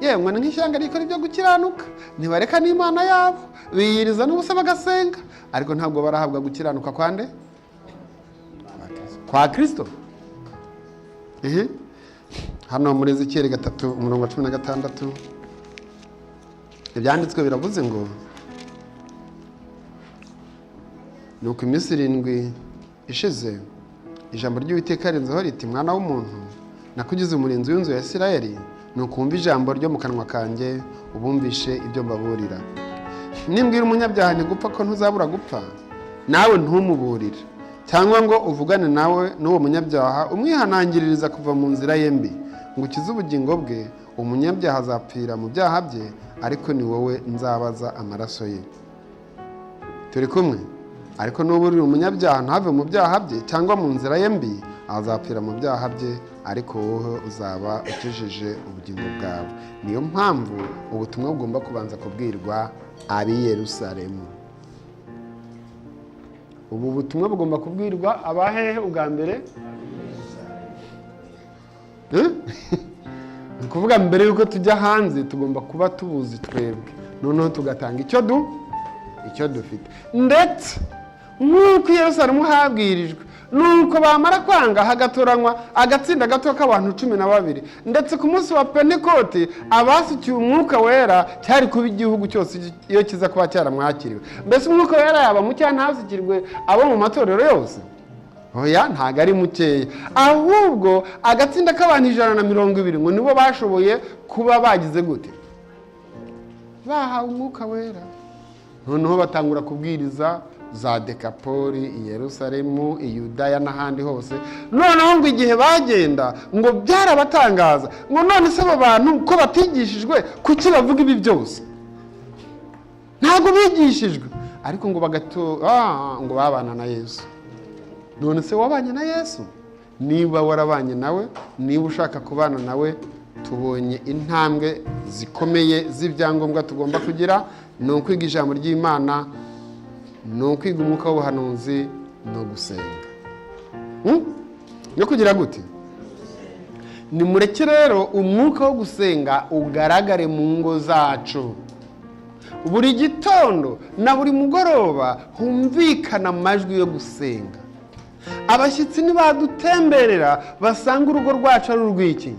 yemwe nk'ishyanga rikora ibyo gukiranuka, ntibareka n'Imana yabo, biyiriza n'ubusa bagasenga, ariko ntabwo barahabwa gukiranuka kwande? Kwa Kristo. hano muri Ezekiyeli 3:16 ibyanditswe biravuze ngo nuko iminsi 7 ishize ijambo ry'Uwiteka rinzaho riti mwana w'umuntu nakugize umurinzi w'inzu ya Isirayeli nukumva ijambo ryo mu kanwa kanjye ubumvishe ibyo mbaburira nimbwira umunyabyaha ntigupfa ko ntuzabura gupfa nawe ntumuburire cyangwa ngo uvugane nawe n'uwo munyabyaha umwihanangiririza kuva mu nzira ye mbi ngo ukize ubugingo bwe umunyabyaha azapfira mu byaha bye ariko ni wowe nzabaza amaraso ye turi kumwe ariko n'uburira umunyabyaha ntave mu byaha bye cyangwa mu nzira ye mbi azapfira mu byaha bye ariko wowe uzaba ukijije ubugingo bwawe niyo mpamvu ubutumwa bugomba kubanza kubwirwa ab'i Yerusalemu ubu butumwa bugomba kubwirwa abahehe ubwa mbere ni ukuvuga mbere yuko tujya hanze tugomba kuba tubuzi twebwe noneho tugatanga icyo dufite ndetse nk'uko i Yerusalemu habwirijwe nuko bamara kwanga hagatoranywa agatsinda gato k'abantu 12 ndetse ku munsi wa Pentekote abasukiye umwuka wera cyari kuba igihugu cyose iyo kiza kuba cyaramwakiriwe mbese umwuka wera yaba mu cyane hasukirwe abo mu matorero yose oya ntago ari mukeya ahubwo agatsinda k'abantu 120 ngo nibo bashoboye kuba bagize gute bahawe umwuka wera noneho batangura kubwiriza za Dekapoli i Yerusalemu i Yudaya n'ahandi hose noneho ngo igihe bagenda ngo byarabatangaza ngo none se abo bantu ko batigishijwe kuki bavuga ibi byose ntabwo bigishijwe ariko ngo ngo babana na Yesu none se wabanye na Yesu niba warabanye nawe niba ushaka kubana nawe tubonye intambwe zikomeye z'ibyangombwa tugomba kugira ni ukwiga ijambo ry'Imana ni ukwiga umwuka w'ubuhanuzi no gusenga no kugira gute nimureke rero umwuka wo gusenga ugaragare mu ngo zacu buri gitondo na buri mugoroba humvikana amajwi yo gusenga abashyitsi nibadutemberera basanga urugo rwacu ari urw'iki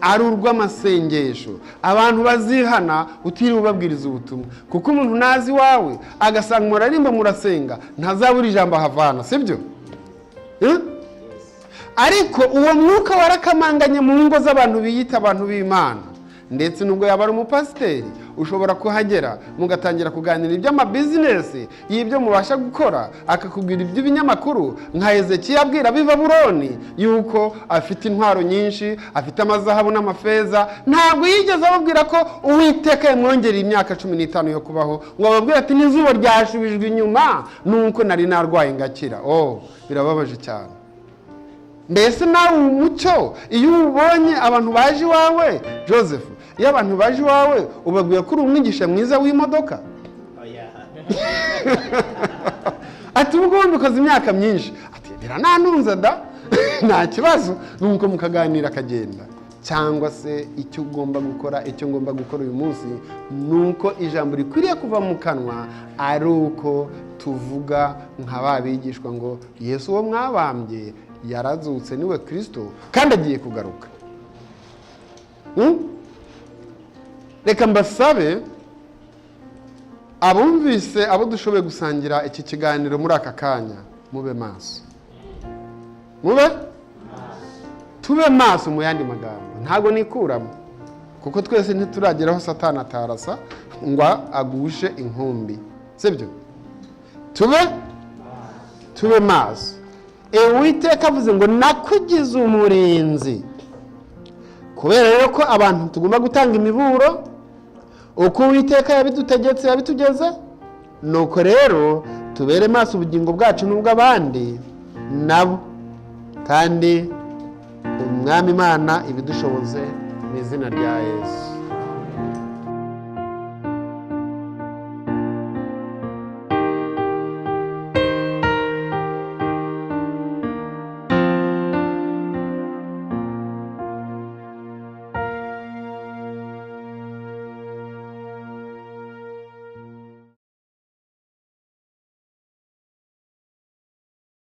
ari urw'amasengesho abantu bazihana utiriwe ubabwiriza ubutumwa kuko umuntu nazi wawe agasanga murarimba murasenga ntazabura ijambo ahavana sibyo ariko uwo mwuka warakamanganye mu ngo z'abantu biyita abantu b'Imana ndetse nubwo yaba ari umupasiteri ushobora kuhagera mugatangira kuganira iby'amabizinesi y'ibyo mubasha gukora akakubwira iby'ibinyamakuru nka Hezekiya abwira ab'i Babuloni yuko afite intwaro nyinshi afite amazahabu n'amafeza ntabwo yigeze ababwira ko Uwiteka yamwongereye imyaka 15 yo kubaho ngo ababwira ati n'izuba ryashubijwe inyuma nuko nari narwaye ngakira birababaje cyane mbese nawe umucyo iyo ubonye abantu baje iwawe Joseph iyo abantu baje iwawe ubabwiye ko uri umwigisha mwiza w'imodoka ati ubwo mbikoze imyaka myinshi ati birananunza da nta kibazo nuko mukaganira akagenda cyangwa se icyo ngomba gukora uyu munsi nuko ijambo rikwiriye kuva mu kanwa ari uko tuvuga nka babigishwa ngo Yesu uwo mwabambye yarazutse niwe Kristo kandi agiye kugaruka reka mbasabe abumvise abo dushoboye gusangira iki kiganiro muri aka kanya mube maso tube maso mu yandi magambo ntago nikuramo kuko twese ntiturageraho Satani atarasa ngo agushe inkumbi sibyo tube maso Uwiteka avuze ngo nakugize umurinzi kubera rero ko abantu tugomba gutanga imiburo uko Uwiteka yabidutegetse yabitugeza nuko rero tubere maso ubugingo bwacu n'ubw'abandi nabo kandi Umwami Imana ibidushoboze mu izina rya Yesu.